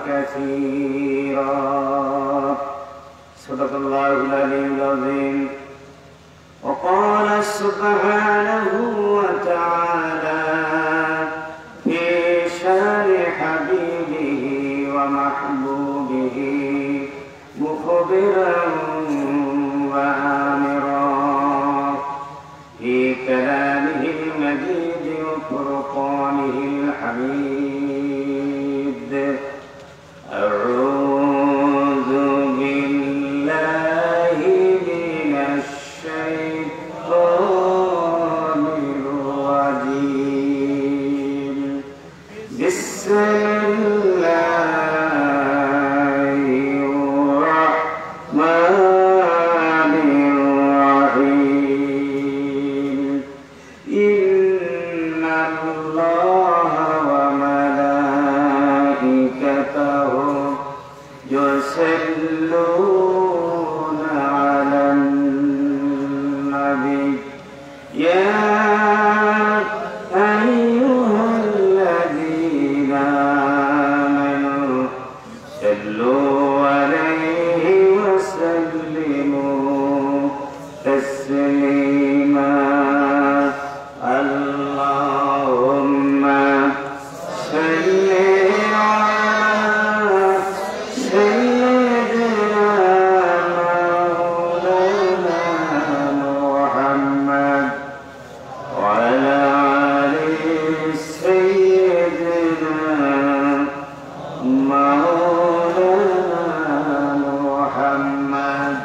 كثيرا. صدق الله العلي العظيم. وقال سبحانه وتعالى في شان حبيبه ومحبوبه مخبرا وآمرا في كلامه المجيد وفرقانه الحميد. أعوذ بالله من الشيطان الرجيم. بسم الله الرحمن الرحيم. إن الله وملائكته يصلون على النبي يا أيها الذين آمنوا صلوا عليه وسلموا تسليما. اللهم صل على سيدنا مولانا محمد وعلى آل سيدنا مولانا محمد.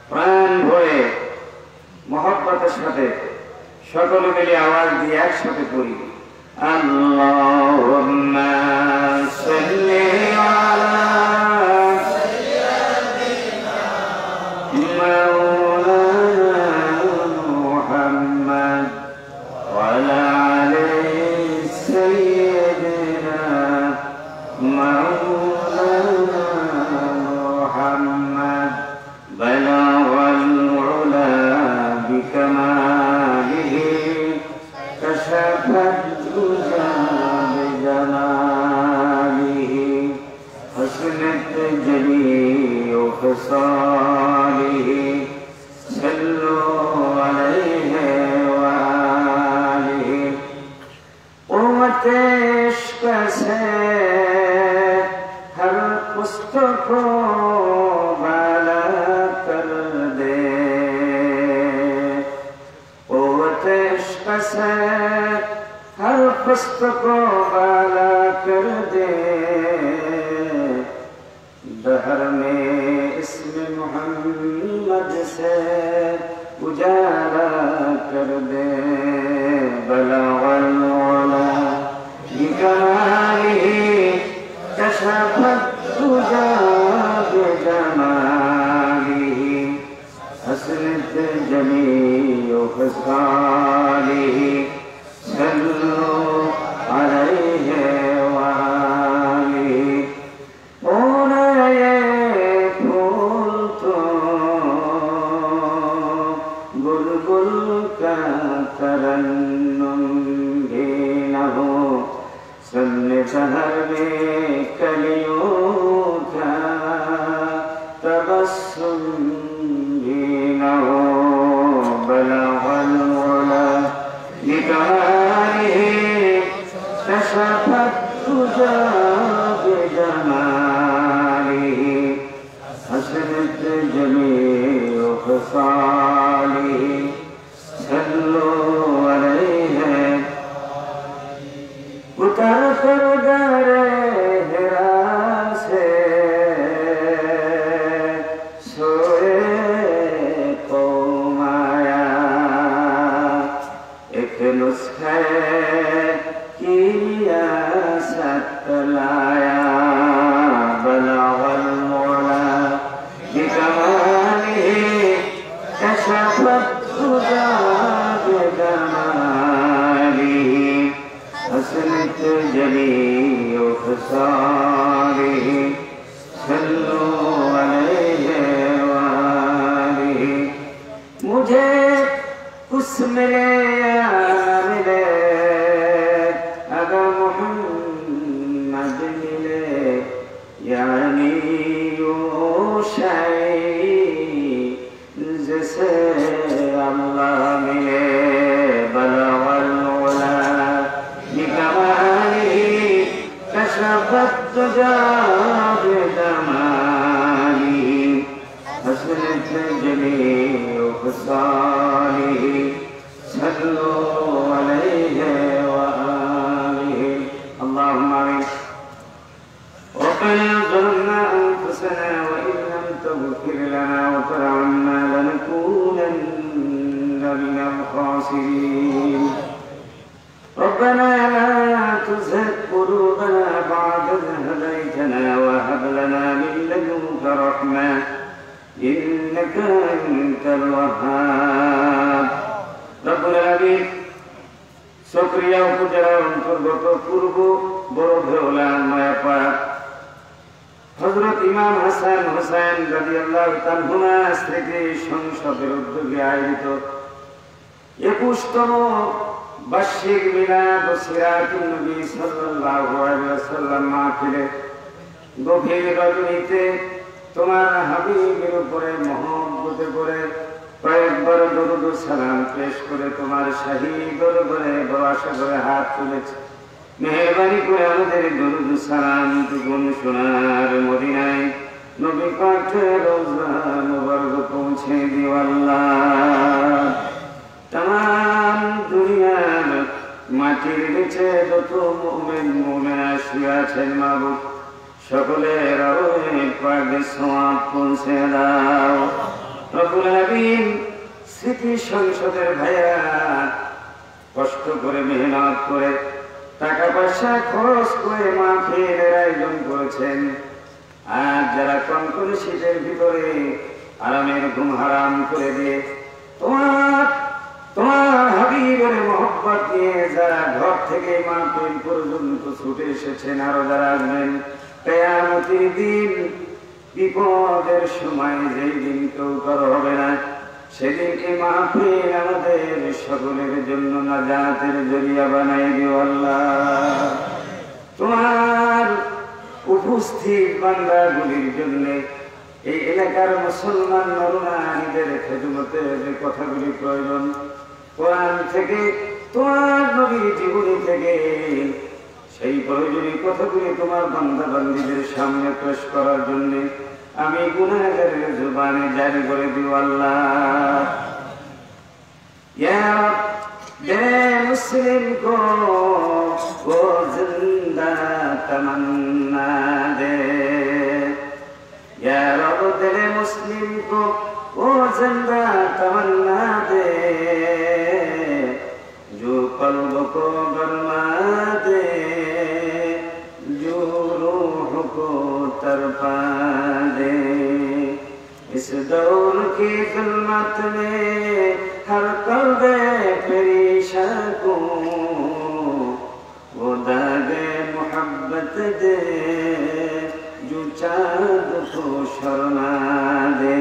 প্রাণ ভরে মহব্বতের সাথে সকলে মিলে আওয়াজ দিয়ে একসাথে পড়ি। আল্লাহুম্মা সাল্লি আলা সাইয়্যিদিনা মাওলানা মুহাম্মদ ওয়া আলা আলি সাইয়্যিদিনা মাওলানা মুহাম্মদ। বালাগাল উলা বিকামালিহি كشفت الدجى بجماله حسنت جميع خصاله. صلوا عليه وآله. قوت عشق سے ہر پست کو بالا کر دے. قوت عشق سے ہر پست کو بالا کر دے. دہر میں اسم محمد سے اجالا کر دے. بلغ العلا بکمالہ کشف الدجى بجمالہ حسنت جميع خصاله. صلوا عليه وآله. پھول تو بلبل کا ترنم بھی نہ ہو. سن سحر میں کلیوں کا تبسم بھی نہ ہو. بلغ العلا بکمالہ کشف الدجى بجمالہ حسنت جميع خصاله. صلوا عليه. اتر کر در حرا سے سوئے قوم آیا. ایک نسخے کی ریاست لایا. بلغ العلا بکمالہ کشف الدجى بجمالہ حسنت جميع خصاله. صلوا عليه وآله. مجھے اس ملے یا ملے اگر محمد ملے فالدجى بجماله حسنت جميع خصاله صلوا عليه وآله اللهم آمين. ربنا ظلمنا أنفسنا وإن لم تغفر لنا وترحمنا لنكونن من الخاسرين. ربنا لا تزغ قلوبنا بعد إذ هديتنا وهب لنا من لدنك رحمة إنك أنت الوهاب. رب العالمين সক্রিয়া উপজেলার অন্তর্গত পূর্ব বড় ভেওলা মায়াপাড়া হযরত ইমাম হাসান হুসাইন রাদিয়াল্লাহু তাআলা স্মৃতি সংসদের উদ্যোগে আয়োজিত 21তম বার্ষিক মিলাদ ও সিরাতুন নবী সাল্লাল্লাহু আলাইহি ওয়াসাল্লাম মাহফিলে গভীর রজনীতে তোমার হাবিবের উপরে মহব্বতে করে কয়েকবার দরুদ ও সালাম পেশ করে তোমার শাহী দরবারে বড় আশা করে হাত তুলেছে। মেহেরবানি করে আমাদের দরুদ ও সালাম টুকুন সোনার মদিনায় নবী পাকের রওজা মুবারক পৌঁছে দিও আল্লাহ। तमाम দুনিয়ার মাটির নিচে যত মুমিন মুমিনা শুয়ে আছেন মাবুদ সকলের রওহে পাকে সওয়াব পৌঁছে দাও। রব্বুল আলামিন স্মৃতি সংসদের ভাইয়া কষ্ট করে মেহনত করে টাকা পয়সা খরচ করে মাহফিলের আয়োজন করেছেন। আর যারা কনকনে শীতের ভিতরে আরামের ঘুম হারাম করে দিয়ে তোমার হাবিবের মহব্বত নিয়ে যারা ঘর থেকে মাহফিল পর্যন্ত ছুটে এসেছেন আরো যারা আসবেন কিয়ামতের দিন বিপদের সময় যেই দিন কেউ কারো হবে না সেদিনকে মাহফিল আমাদের সকলের জন্য নাজাতের জরিয়া বানাই দিও আল্লাহ। তোমার উপস্থিত বান্দাগুলির জন্য এই এলাকার মুসলমান নরনারীদের খেদমতে যে কথাগুলি প্রয়োজন কোরআন থেকে তোমার নবীর জীবনী থেকে সেই প্রয়োজনীয় কথাগুলি তোমার বান্দা বান্দীদের সামনে পেশ করার জন্য আমি গুনাহগারের জবানে জারি করে দিও আল্লাহ। ইয়া রব দে মুসলিম কো ও জিন্দা তমন্না দে। या रब दिल मुस्लिम को वो जिंदा तमन्ना दे जो कल्ब को गरमा दे जो रूह को तरपा दे। इस दौर की जुल्मत में हर कल्ब परेशान को वो दागे मोहब्बत दे जो चाँद को शर्मा दे।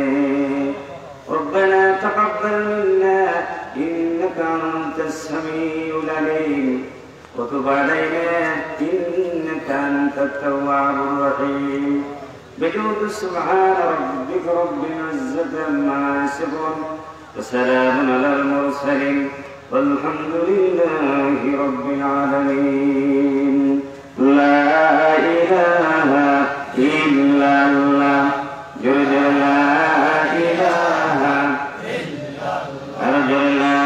रब्बना तक़ब्बल मिन्ना इन्नका अंतस समीउल अलीम व तुब अलैना इन्नका अंतत तव्वाबुर रहीम। बजूद सुब्हान रब्बिका रब्बिल इज्जति अम्मा यसिफून व सलामुन अलल मुरसलीन वल्हम्दुलिल्लाहि रब्बिल आलमीन। ला इलाहा इल्लल्लाह जुल ला इलाहा इल्लल्लाह जुल ला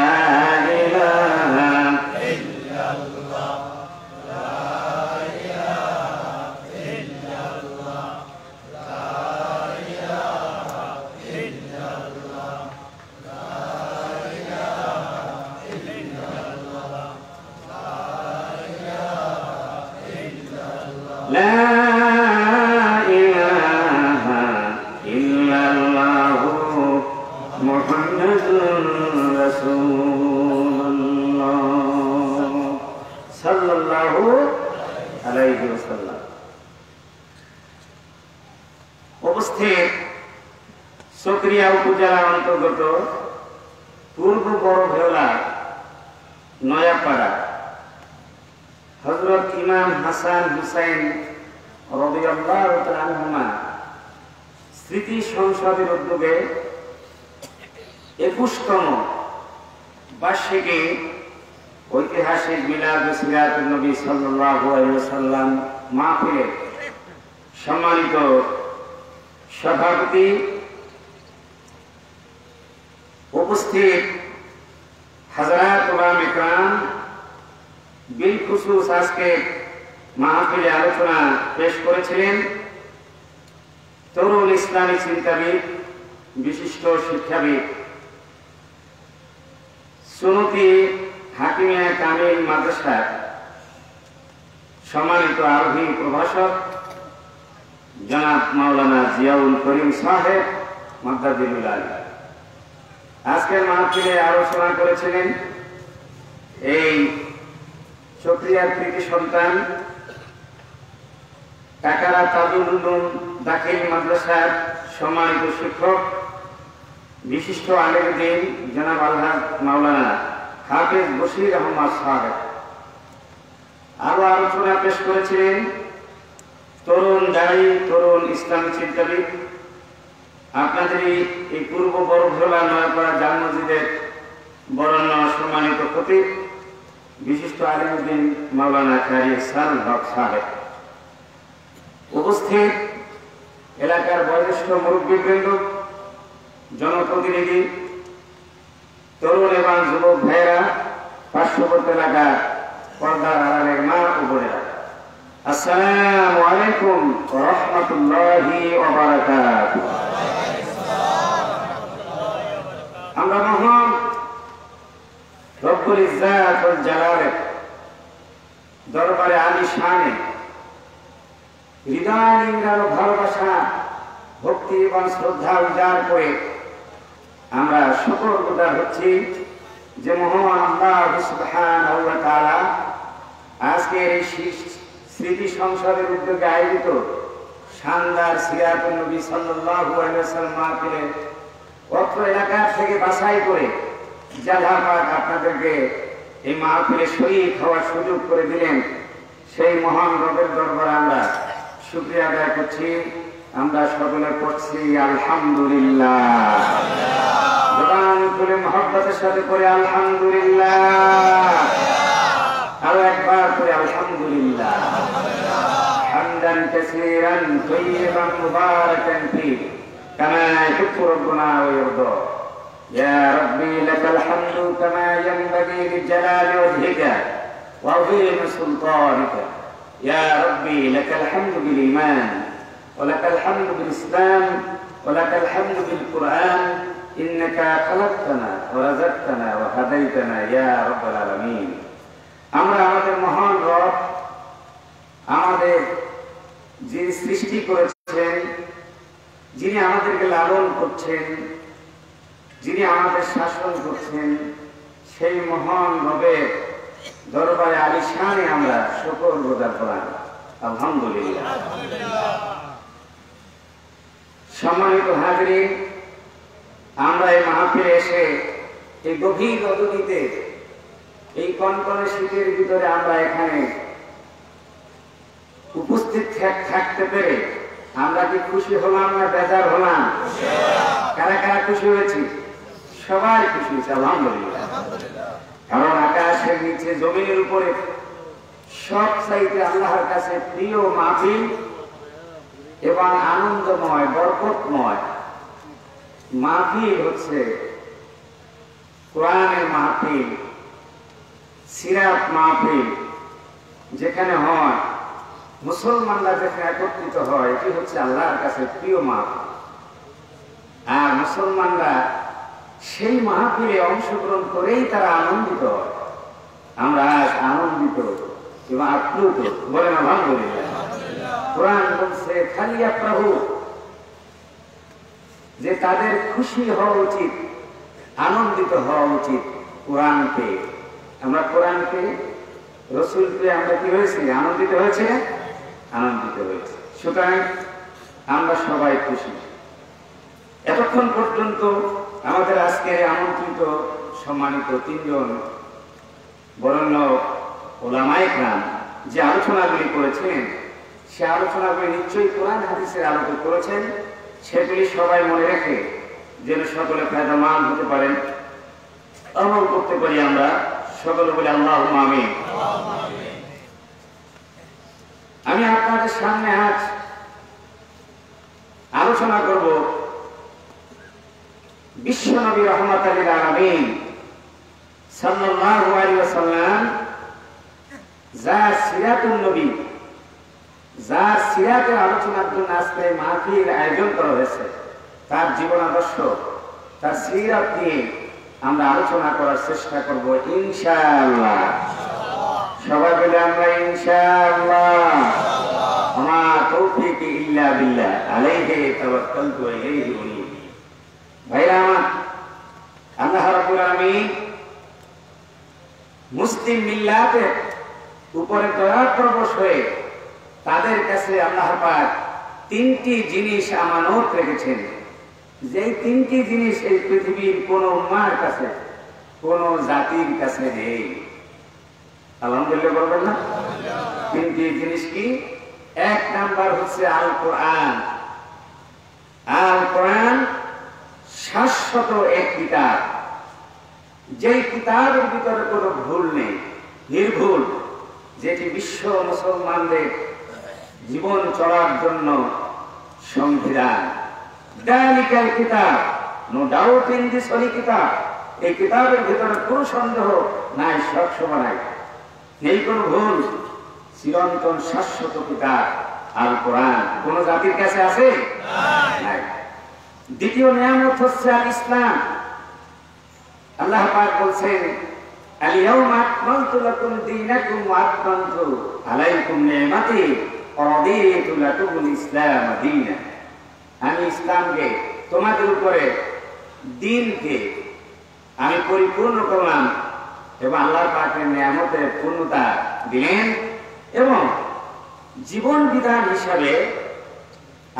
इलाहा इल्लल्लाह ला इलाहा इल्लल्लाह ला इलाहा इल्लल्लाह ला इलाहा इल्लल्लाह ला উপস্থিত সক্রিয়া উপজেলার অন্তর্গত পূর্ব বড় ভেওলা নয়াপাড়া হযরত ইমাম হাসান হুসাইন রাদিয়াল্লাহু তাআলা আনহুমা স্মৃতি সংসদের উদ্যোগে 21তম বার্ষিকী ঐতিহাসিক মিলাদ ও সিরাতুন নবী সাল্লাল্লাহু আলাইহি ওয়াসাল্লাম মাহফিলের সম্মানিত সভাপতি, উপস্থিত হাজারাত উলামা ইকরাম, বিল খুসুস আজকে মাহফিলে আলোচনা পেশ করেছিলেন তরুণ ইসলামী চিন্তাবিদ, বিশিষ্ট শিক্ষাবিদ, সুন্নতি হাকিমিয়া কামিল মাদ্রাসার সম্মানিত আরবি প্রভাষক জনাব মাওলানা জিয়াউল করিম সাহেব মাদ্দাদিনুল আলী। আজকের মাহফিলে আলোচনা করেছিলেন এই চকরিয়ার কৃতি সন্তান কাকারা তাজুল উলুম দাখিল মাদ্রাসার সম্মানিত শিক্ষক, বিশিষ্ট আলেম দ্বীন জনাব আলহাজ মাওলানা হাফেজ বশির আহমদ সাহেব। আরো আলোচনা পেশ করেছিলেন তরুণ দায়ী, তরুণ ইসলামী চিন্তাবিদ, আপনাদের এই পূর্ব বড়ভোলা নয়াপাড়া জাল মসজিদের বরেণ্য সম্মানিত খতিব, বিশিষ্ট আলেম দ্বীন মাওলানা কারি সারুল হক সাহেব। উপস্থিত এলাকার বয়োজ্যেষ্ঠ মুরব্বীবৃন্দ, জনপ্রতিনিধি, তরুণ এবং যুবক ভাইয়েরা, পার্শ্ববর্তী এলাকার পর্দার আড়ালের মা ও বোনেরা, আসসালামু আলাইকুম ওয়া রাহমাতুল্লাহি ওয়া বারাকাতুহু। আমরা মহান রব্বুল ইজ্জাত ওয়াল জালালের দরবারে আলিশানে হৃদয় নিংড়ানো ভালোবাসা, ভক্তি এবং শ্রদ্ধা উজাড় করে আমরা শুকর গুজার হচ্ছি যে মহান আল্লাহ সুবহানাহু ওয়া তাআলা আজকের এই স্মৃতি সংসদের উদ্যোগে আয়োজিত শানদার সিরাতুন নবী সাল্লাল্লাহু আলাইহি ওয়াসাল্লাম মাহফিলে অত্র এলাকা থেকে বাছাই করে জালাপাক আপনাদেরকে এই মাহফিলে শরীক হওয়ার সুযোগ করে দিলেন। সেই মহান রবের দরবারে আমরা শুকরিয়া আদায় করছি। আমরা সকলে পড়ছি আলহামদুলিল্লাহ, জবান খুলে মহব্বতের সাথে করে আলহামদুলিল্লাহ, আরো একবার করে আলহামদুলিল্লাহ, হামদান কাসীরান তাইয়িবান মুবারাকান ফীহি কামা ইউহিব্বু রাব্বুনা ওয়া ইয়ারদা। ইয়া রাব্বি লাকাল হামদু কামা ইয়ানবাগি লিজালালি ওয়াজহিকা ওয়া আযীমি সুলতানিকা। ইয়া রাব্বি লাকাল হামদু বিল ঈমান ولك الحمد بالإسلام ولك الحمد بالقرآن إنك خلقتنا ورزقتنا وهديتنا يا رب العالمين। আমরা আমাদের মহান রব, আমাদের যিনি সৃষ্টি করেছেন, যিনি আমাদেরকে লালন করছেন, যিনি আমাদের শাসন করছেন, সেই মহান রবের দরবারে আলিশানে আমরা শুকর গুজার করি। আলহামদুলিল্লাহ। সম্মানিত হাজরিন, আমরা এই মাহফিলে এসে এই গভীর রজনীতে, এই কনকনে শীতের ভিতরে আমরা এখানে উপস্থিত থাকতে পেরে আমরা কি খুশি হলাম না বেজার হলাম? কারা কারা খুশি হয়েছি? সবাই খুশি হয়েছে আলহামদুলিল্লাহ। কারণ আকাশের নিচে জমিনের উপরে সব চাইতে আল্লাহর কাছে প্রিয় মাহফিল এবং আনন্দময় বরকতময় মাহফিল হচ্ছে কোরআনের মাহফিল, সিরাত মাহফিল যেখানে হয়, মুসলমানরা যেখানে একত্রিত হয়, এটি হচ্ছে আল্লাহর কাছে প্রিয় মাহফিল। আর মুসলমানরা সেই মাহফিলে অংশগ্রহণ করেই তারা আনন্দিত হয়। আমরা আজ আনন্দিত এবং আপ্লুত, বলেন আলহামদুলিল্লাহ। কোরআন বলছে খালিয়া প্রভু যে তাদের খুশি হওয়া উচিত, আনন্দিত হওয়া উচিত কোরআন পেয়ে। আমরা কোরআন পেয়ে, রসুল পেয়ে আমরা কি হয়েছি? আনন্দিত হয়েছে, আনন্দিত হয়েছে। সুতরাং আমরা সবাই খুশি। এতক্ষণ পর্যন্ত আমাদের আজকে আমন্ত্রিত সম্মানিত তিনজন বরেণ্য উলামা ইকরাম যে আলোচনাগুলি করেছেন, সে আলোচনাগুলি নিশ্চয়ই কোরআন হাদিসের আলোকে করেছেন। সেগুলি সবাই মনে রেখে যেন সকলে ফায়দামান হতে পারেন, আমল করতে পারি। আমরা সকলে বলি আল্লাহুম্মা আমিন। আমি আমি আপনাদের সামনে আজ আলোচনা করব বিশ্বনবী রাহমাতুল লিল আলামিন সাল্লাল্লাহু আলাইহি ওয়াসাল্লাম যার সিরাতুন নবী, যার সিরাতের আলোচনার জন্য আজকে মাহফিল আয়োজন করা হয়েছে, তার জীবন আদর্শ, তার সিরাত নিয়ে আমরা আলোচনা করার চেষ্টা করব ইনশাআল্লাহ। সবাই বলে আমরা ইনশাআল্লাহ। আমা তৌফিক ইল্লা বিল্লাহ আলাইহি তাওয়াক্কালতু ওয়া ইলাইহি উনীব। ভাইরা আমার, আল্লাহ রাব্বুল আলামিন মুসলিম মিল্লাতের উপরে দয়া পরবশ হয়ে তাদের কাছে আল্লাহ পাক তিনটি জিনিস আমানত রেখেছেন। যে তিনটি জিনিস এই পৃথিবীর কোন উম্মার কাছে, কোন জাতির কাছে নেই। আলহামদুলিল্লাহ বলবেন না? তিনটি জিনিস কি? এক নাম্বার হচ্ছে আল কোরআন। আল কোরআন শাশ্বত এক কিতাব, যেই কিতাবের ভিতরে কোনো ভুল নেই, নির্ভুল, যেটি বিশ্ব মুসলমানদের জীবন চলার জন্য সংবিধান। দালিকাল কিতাব, no doubt in this holy কিতাব। এই কিতাবের ভিতরে কোনো সন্দেহ নাই, সবসময় নাই, নেই কোনো ভুল। চিরন্তন শাশ্বত কিতাব আল কোরআন কোন জাতির কাছে আছে? নাই। দ্বিতীয় নিয়ামত হচ্ছে আল ইসলাম। আল্লাহ পাক বলছেন, আল ইয়াউমা আকমালতু লাকুম দীনাকুম ওয়া আতমামতু আলাইকুম নি'মাতি ওয়া রাদিতু লাকুমুল ইসলাম দীনা। আমি ইসলামকে, তোমাদের উপরে দ্বীনকে আমি পরিপূর্ণ করলাম এবং আল্লাহ পাকের নিয়ামতের পূর্ণতা দিলেন। এবং জীবন বিধান হিসাবে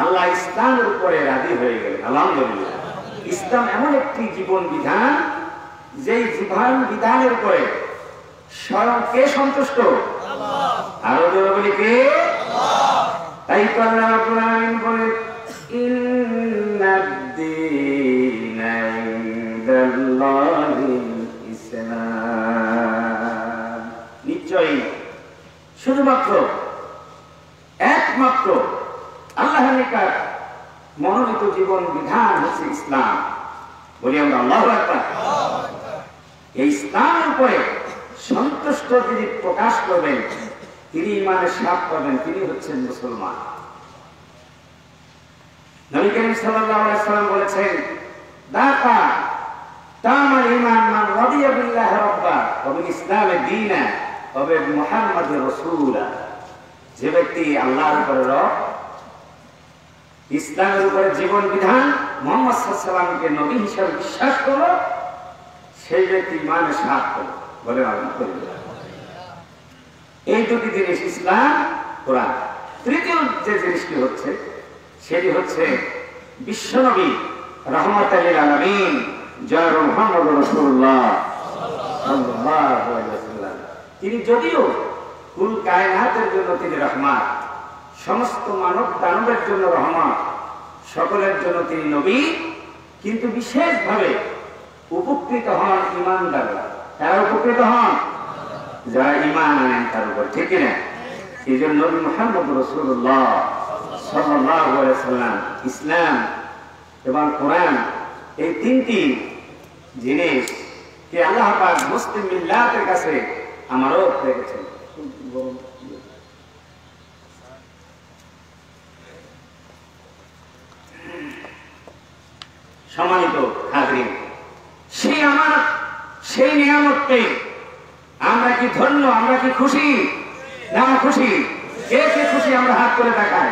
আল্লাহ ইসলামের উপরে রাজি হয়ে গেলেন। আলহামদুলিল্লাহ। ইসলাম এমন একটি জীবন বিধান, যেই জীবন বিধানের উপরে স্বয়ং কে সন্তুষ্ট? আরো জোরে বলি কে? তাই তো আল্লাহ রাব্বুল আলামিন বলে, ইন্নাদ-দীনা ইনদাল্লাহিল ইসলাম। নিশ্চয়ই শুধুমাত্র একমাত্র আল্লাহর নিকট মনোনীত জীবন বিধান হচ্ছে ইসলাম। বলি আমরা আল্লাহু আকবার। এই ইসলামের উপরে সন্তুষ্ট যিনি প্রকাশ করবেন, তিনি ঈমানের স্বাদ পাবেন, তিনি হচ্ছেন মুসলমান। নবী করিম সাল্লাল্লাহু আলাইহি ওয়াসাল্লাম বলেছেন, দাকা তামাল ঈমান মান রাদিয়া বিল্লাহি রাব্বা ওয়া বিল ইসলামি দীনা ওয়া বি মুহাম্মাদির রাসূলা। যে ব্যক্তি আল্লাহর উপরে রব, ইসলামের উপরে জীবন বিধান, মুহাম্মদ সাল্লাল্লাহু আলাইহি ওয়াসাল্লামকে নবী হিসেবে বিশ্বাস করলো, সেই ব্যক্তি ঈমানের স্বাদ পেল। বলে আলহামদুলিল্লাহ। এই দুটি জিনিস, ইসলাম, কোরআন। তৃতীয় যে জিনিসটি হচ্ছে, সেটি হচ্ছে বিশ্বনবী রাহমাতুল লিল আলামিন জনাব মুহাম্মদ রাসূলুল্লাহ সাল্লাল্লাহু আলাইহি ওয়াসাল্লাম। তিনি যদিও কুল কায়নাতের জন্য তিনি রহমত, সমস্ত মানব দানবের জন্য রহমত, সকলের জন্য তিনি নবী, কিন্তু বিশেষভাবে উপকৃত হন ঈমানদাররা। তারা উপকৃত হন যারা ঈমান আনেন তার উপর, ঠিক না? এই জন্য নবী মুহাম্মদ রাসূলুল্লাহ সাল্লাল্লাহু আলাইহি ওয়াসাল্লাম ইসলাম এবং কোরআন, এই তিনটি জিনিস কে আল্লাহ পাক মুসলিম মিল্লাতের কাছে আমানত রেখেছেন। সম্মানিত হাজরিন, সেই আমানত, সেই নিয়ামত পেয়ে আমরা কি ধন্য, আমরা কি খুশি? না খুশি? কে কে খুশি? আমরা হাত করে দেখাই,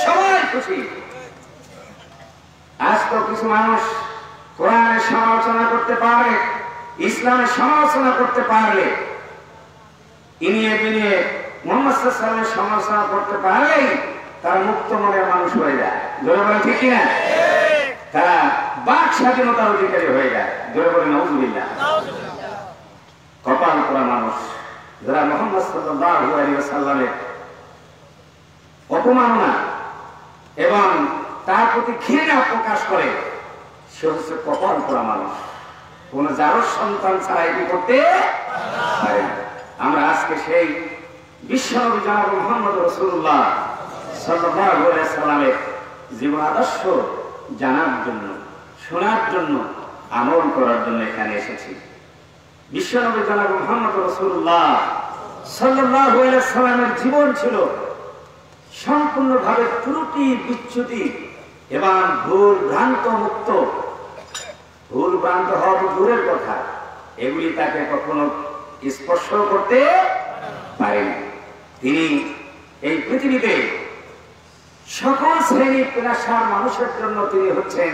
সবাই খুশি। আজ তো কিছু মানুষ কোরআনের সমালোচনা করতে পারে, ইসলামের সমালোচনা করতে পারলে, ইনিয়ে বিনিয়ে মুহাম্মদ সাল্লাল্লাহু আলাইহি ওয়াসাল্লামের সমালোচনা করতে পারলেই তারা মুক্ত মনের মানুষ হয়ে যায়। জোরে বলেন ঠিক কিনা? তারা বাক স্বাধীনতার অধিকারী হয়ে যায়। জোরে বলেন নাউযুবিল্লাহ। কপাল পোড়া মানুষ যারা মুহাম্মদ সাল্লাল্লাহু আলাইহি ওয়াসাল্লামের অপমাননা এবং তার প্রতি ঘৃণা প্রকাশ করে, সে হচ্ছে কপাল পোড়া মানুষ। কোন জারজ সন্তান ছাড়া এটি করতে পারে না। আমরা আজকে সেই বিশ্বনবী জনাব মুহাম্মদ রাসূলুল্লাহ সাল্লাল্লাহু আলাইহি সাল্লামের জীবন আদর্শ জানার জন্য, শোনার জন্য, আমল করার জন্য এখানে এসেছি। বিশ্বনবী জনাব মুহাম্মদ রাসূলুল্লাহ সাল্লাল্লাহু আলাইহি সাল্লামের জীবন ছিল সম্পূর্ণভাবে ত্রুটি বিচ্যুতি এবং ভুল ভ্রান্ত মুক্ত। ভুল ভ্রান্ত হওয়া দূরের কথা, এগুলি তাকে কখনো স্পর্শ করতে পারেনি। তিনি এই পৃথিবীতে সকল শ্রেণী পেশার মানুষের জন্য তিনি হচ্ছেন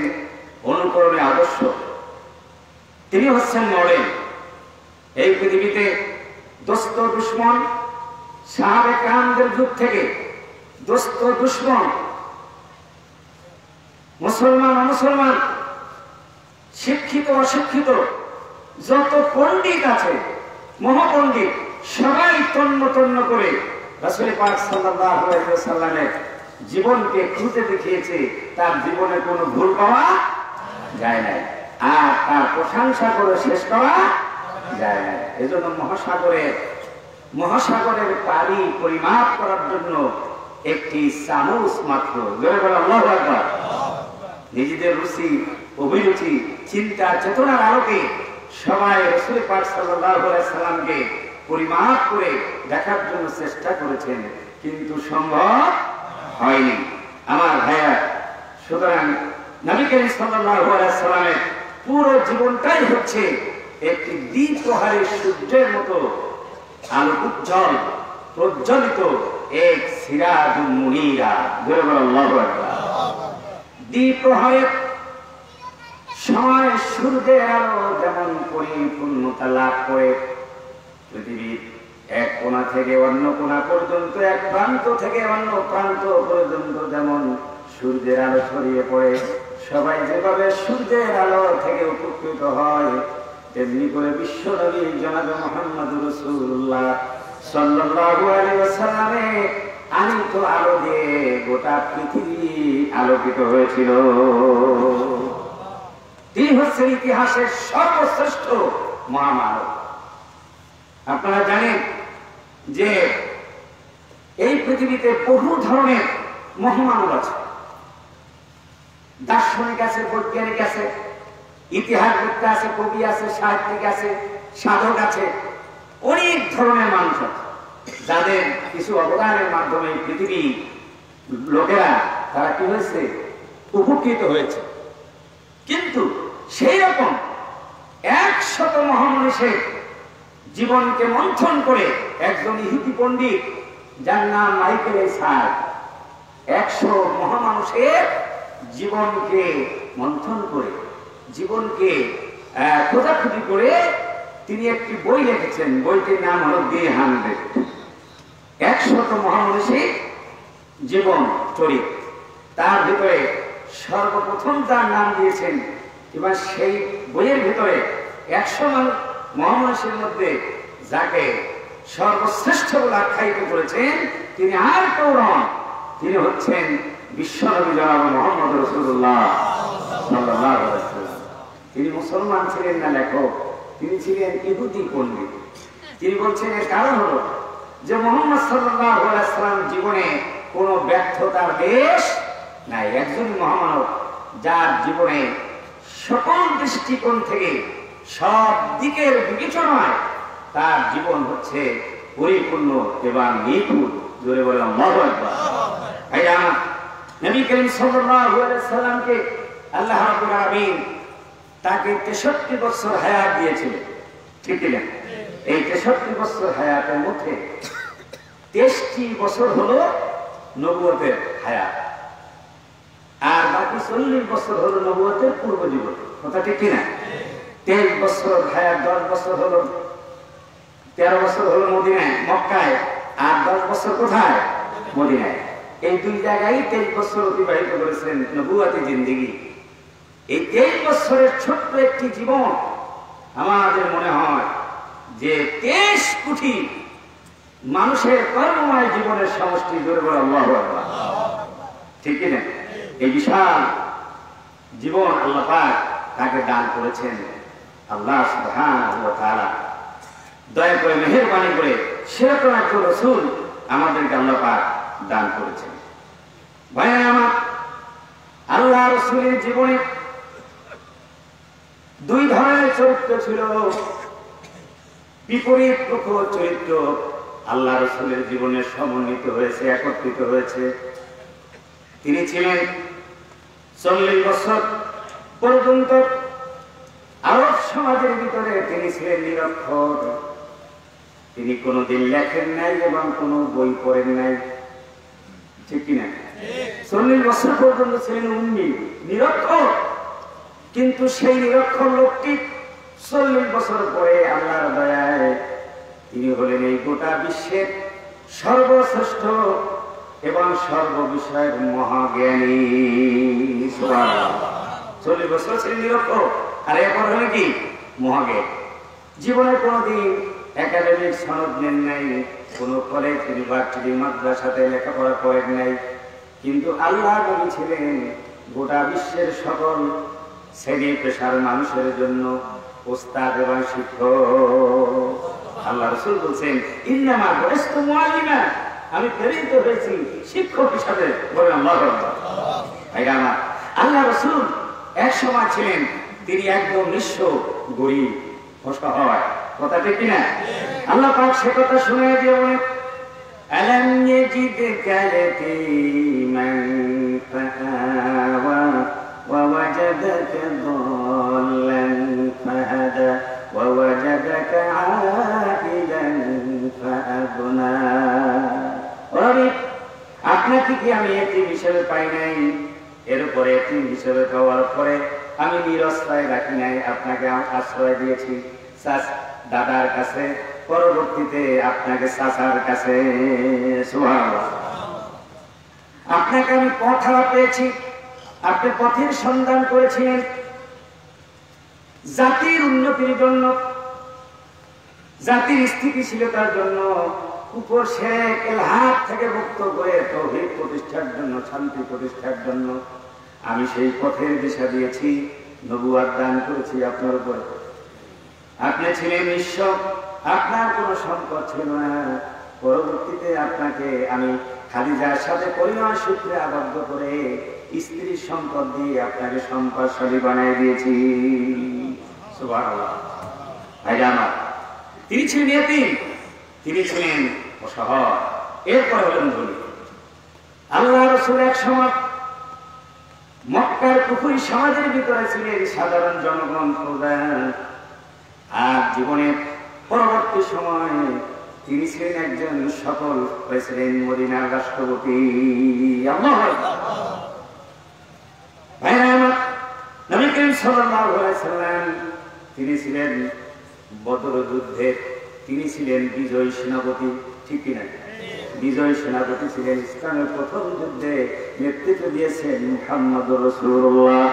অনুকরণের আদর্শ, তিনি হচ্ছেন মডেল। এই পৃথিবীতে দোস্ত দুশ্মন, সাহাবে কেরামদের যুগ থেকে দোস্ত দুশ্মন, মুসলমান অমুসলমান, শিক্ষিত অশিক্ষিত, যত পণ্ডিত আছে, মহাপণ্ডিত, সবাই তন্ন তন্ন করে রাসূল পাক সাল্লাল্লাহু আলাইহি ওয়াসাল্লামের জীবনকে খুঁজে দেখিয়েছে। তার জীবনে কোনো ভুল পাওয়া যায় না, আর তার প্রশংসা করে শেষ করা যায় না। এজন্য মহাসাগরের পানি পরিমাপ করার জন্য একটি চামচ মাত্র, জোরে বলে আল্লাহু আকবার। নিজেদের রুচি, অভিরুচি, চিন্তা চেতনার আলোকে সবাই রাসূল পাক সাল্লাল্লাহু আলাইহি সাল্লামকে পরিমাপ করে দেখার জন্য চেষ্টা করেছেন, কিন্তু সম্ভব হয়নি আমার ভাইয়া। সুতরাং নবী করিম সাল্লাল্লাহু আলাইহি সাল্লামের পুরো জীবনটাই হচ্ছে একটি দ্বিপ্রহরের সূর্যের মতো আলোকোজ্জ্বল প্রজ্বলিত এক সিরাজুল মুনীরা, জোরে বলে আল্লাহু আকবার। দ্বিপ্রহরের সময় সূর্যের আলো যেমন পরিপূর্ণতা লাভ করে পৃথিবীর এক কোণা থেকে অন্য কোণা পর্যন্ত, এক প্রান্ত থেকে অন্য প্রান্ত পর্যন্ত যেমন সূর্যের আলো ছড়িয়ে পড়ে, সবাই যেভাবে সূর্যের আলো থেকে উপকৃত হয়, তেমনি করে বিশ্ব নবী জনাব মুহাম্মদুর রাসূলুল্লাহ সাল্লাল্লাহু আলাইহি ওয়াসাল্লামে আলোকিত আলো দিয়ে গোটা পৃথিবী আলোকিত হয়েছিল। তিনি হচ্ছেন ইতিহাসের সর্বশ্রেষ্ঠ মহামানব। আপনারা জানেন যে এই পৃথিবীতে বহু ধরনের মহামানব আছে, দার্শনিক আছে, বৈজ্ঞানিক আছে, ইতিহাসবিদ আছে, কবি আছে, সাহিত্যিক আছে, সাধক আছে, অনেক ধরনের মানুষ আছে যাদের কিছু অবদানের মাধ্যমে পৃথিবী লোকেরা তারা কি হয়েছে, উপকৃত হয়েছে। কিন্তু সেই রকম 100 মহামনীষীর জীবনকে মন্থন করে একজন ইহুদি পণ্ডিত যার নাম মাইকেল সার 100 মহামানুষের জীবনকে মন্থন করে, জীবনকে খোঁজাখুঁজি করে তিনি একটি বই লিখেছেন। বইটির নাম হল দি 100 মহামনীষীর জীবন চরিত। তার ভিতরে সর্বপ্রথম তার নাম দিয়েছেন, এবার সেই বইয়ের ভিতরে 100 মহামনীষীর মধ্যে যাকে সর্বশ্রেষ্ঠ বলে আখ্যায়িত করেছেন তিনি আর কেউ নন, তিনি হচ্ছেন বিশ্বনবী জনাব মুহাম্মদ রাসূলুল্লাহ সাল্লাল্লাহু আলাইহি ওয়াসাল্লাম। তিনি মুসলমান ছিলেন না লেখক, তিনি ছিলেন ইহুদি পণ্ডিত। তিনি বলছেন এর কারণ হলো যে মুহাম্মদ সাল্লাল্লাহু আলাইহি ওয়াসাল্লাম জীবনে কোনো ব্যর্থতার লেশ নাই। একজন মহামানব যার জীবনে সকল দৃষ্টিকোণ থেকে সব দিকের বিবেচনায় তার জীবন হচ্ছে পরিপূর্ণ এবং নিখুঁত, জোরে বলে আল্লাহু আকবার। নবী করিম সাল্লাল্লাহু আলাইহি সাল্লামকে আল্লাহ রাব্বুল আলামিন তাকে 63 বছর হায়াত দিয়েছিলেন, ঠিক না? এই 63 বছর হায়াতের মধ্যে 23টি বছর হলো নবুয়তের হায়াত, আর বাকি 40 বছর হলো নবুয়তের পূর্ব জীবন, কথা ঠিক কিনা? 23 বছর হায়াত, 10 বছর হলো, 13 বছর হলো মদিনায় মক্কায়, আর 10 বছর কোথায়? মদিনায়। এই দুই জায়গায় 23 বছর অতিবাহিত করেছেন নবুয়তি জিন্দেগি। এই 23 বছরের ছোট্ট একটি জীবন আমাদের মনে হয় যে 23 কোটি মানুষের কর্মময় জীবনের সমষ্টি, জোরে বলে আল্লাহু আকবার, ঠিক কিনা? এই বিশাল জীবন আল্লাহ পাক তাকে দান করেছেন। আল্লাহ সুবহানাহু ওয়া তাআলা দয়া করে মেহেরবানি করে সেরকম একজন রাসূল আমাদেরকে আল্লাহ পাক দান করেছেন। ভাই আমার, আল্লাহ রাসূলের জীবনে দুই ধরনের চরিত্র ছিল, বিপরীত প্রখর চরিত্র আল্লাহ রাসূলের জীবনে সমন্বিত হয়েছে, একত্রিত হয়েছে। তিনি ছিলেন 40 বছর পর্যন্ত আরব সমাজের ভিতরে তিনি ছিলেন নিরক্ষর। তিনি কোনোদিন লেখেন নাই এবং কোনো বই পড়েন নাই, ঠিক কিনা? 40 বছর পর্যন্ত ছিলেন উম্মি, নিরক্ষর। কিন্তু সেই নিরক্ষর লোকটি 40 বছর পরে আল্লাহর দয়ায় তিনি হলেন এই গোটা বিশ্বের সর্বশ্রেষ্ঠ এবং সর্ববিষয়ের মহাজ্ঞানী। 40 বছর ছিলেন নিরক্ষর, আর এরপর হলেন কি মহাজ্ঞানী। জীবনে কোনোদিন একাডেমিক সনদ নেন নাই, কোন কলেজ ইউনিভার্সিটি মাদ্রাসাতে লেখাপড়া করেন নাই, কিন্তু আল্লাহ নবী ছিলেন গোটা বিশ্বের সকল শ্রেণী পেশার মানুষের জন্য ওস্তাদ এবং শিক্ষক। আল্লাহ রাসূল বলছেন, ইন্নামা বুইস্তু মুআল্লিমা, আমি প্রেরিত হয়েছি শিক্ষক হিসাবে। বলেন আল্লাহু আকবার। ভাইরা আমার, আল্লাহ রাসূল এক সময় ছিলেন তিনি একদম নিঃস্ব, গরীব, অসহায়, কথা ঠিক কিনা? আল্লাহ পাক সে কথা শুনে দিয়ে বলেন, আলাম ইয়াজিদকা ইয়াতীমান ফাআওয়া ওয়া ওয়াজাদাকা দাল্লান ফাহাদা ওয়া ওয়াজাদাকা আইলান ফাআগনা। আপনাকে কি আমি এতিম হিসেবে পাই নাই? এর উপরে এতিম হিসেবে পাওয়ার পরে আমি নিরশ্রয় রাখি নাই, আপনাকে আশ্রয় দিয়েছি দাদার কাছে, পরবর্তীতে আপনাকে চাচার কাছে। সুবহানাল্লাহ। আপনাকে আমি পথ পেয়েছি, আপনি পথের সন্ধান করেছিলেন জাতির উন্নতির জন্য, জাতির স্থিতিশীলতার জন্য, কুফর শিরক ইলহাদ থেকে মুক্ত করে তাওহীদ প্রতিষ্ঠার জন্য, শান্তি প্রতিষ্ঠার জন্য আমি সেই পথের দিশা দিয়েছি, নবুয়ত দান করেছি আপনার উপর। আপনি ছিলেন নিঃস্ব, আপনার কোনো সম্পদ ছিল না, পরবর্তীতে আপনাকে আমি খাদিজার সাথে পরিণয় সূত্রে আবদ্ধ করে স্ত্রীর সম্পদ দিয়ে আপনাকে সম্পদশালী বানিয়ে দিয়েছি। সুবহানাল্লাহ। ভাইরা আমার, তিনি ছিলেন ইতিম, তিনি ছিলেন অসহায়, এরপর হলেন ধনী। আল্লাহ রাসূল এক সময় মক্কার কুফরি সমাজের ভিতরে ছিলেন সাধারণ জনগণ প্রধান, আর জীবনের পরবর্তী সময় তিনি ছিলেন একজন সফল প্রেসিডেন্ট, মদিনার রাষ্ট্রপতি। আল্লাহু আকবার। ভাইরা আমার, নবী করিম সাল্লাল্লাহু আলাইহি সাল্লাম তিনি ছিলেন বদর যুদ্ধে, তিনি ছিলেন বিজয়ী সেনাপতি, ঠিক কিনা? বিজয়ী সেনাপতি ছিলেন। ইসলামের প্রথম যুদ্ধে নেতৃত্ব দিয়েছেন মুহাম্মদুর রাসূলুল্লাহ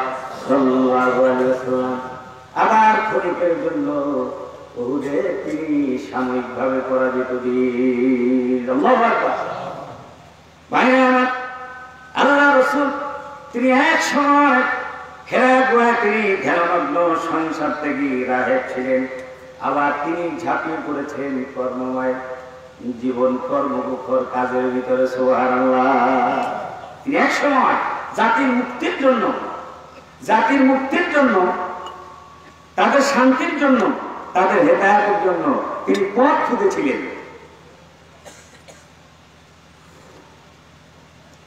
সাল্লাল্লাহু আলাইহি ওয়াসাল্লাম। আবার ক্ষণিকের জন্য উহুদে তিনি সাময়িকভাবে পরাজিত বীর। আল্লাহু আকবার। ভাইরা আমার, আল্লাহ রাসূল তিনি এক সময় হেরা গুহায় তিনি ধ্যানমগ্ন সংসার থেকে রাহেব ছিলেন, আবার তিনি ঝাঁপিয়ে পড়েছেন কর্মময় জীবন, কর্মমুখর কাজের ভিতরে। সুবহানাল্লাহ। তিনি এক সময় জাতির মুক্তির জন্য, জাতির মুক্তির জন্য, তাদের শান্তির জন্য, তাদের হেদায়েতের জন্য তিনি পথ খুঁজেছিলেন।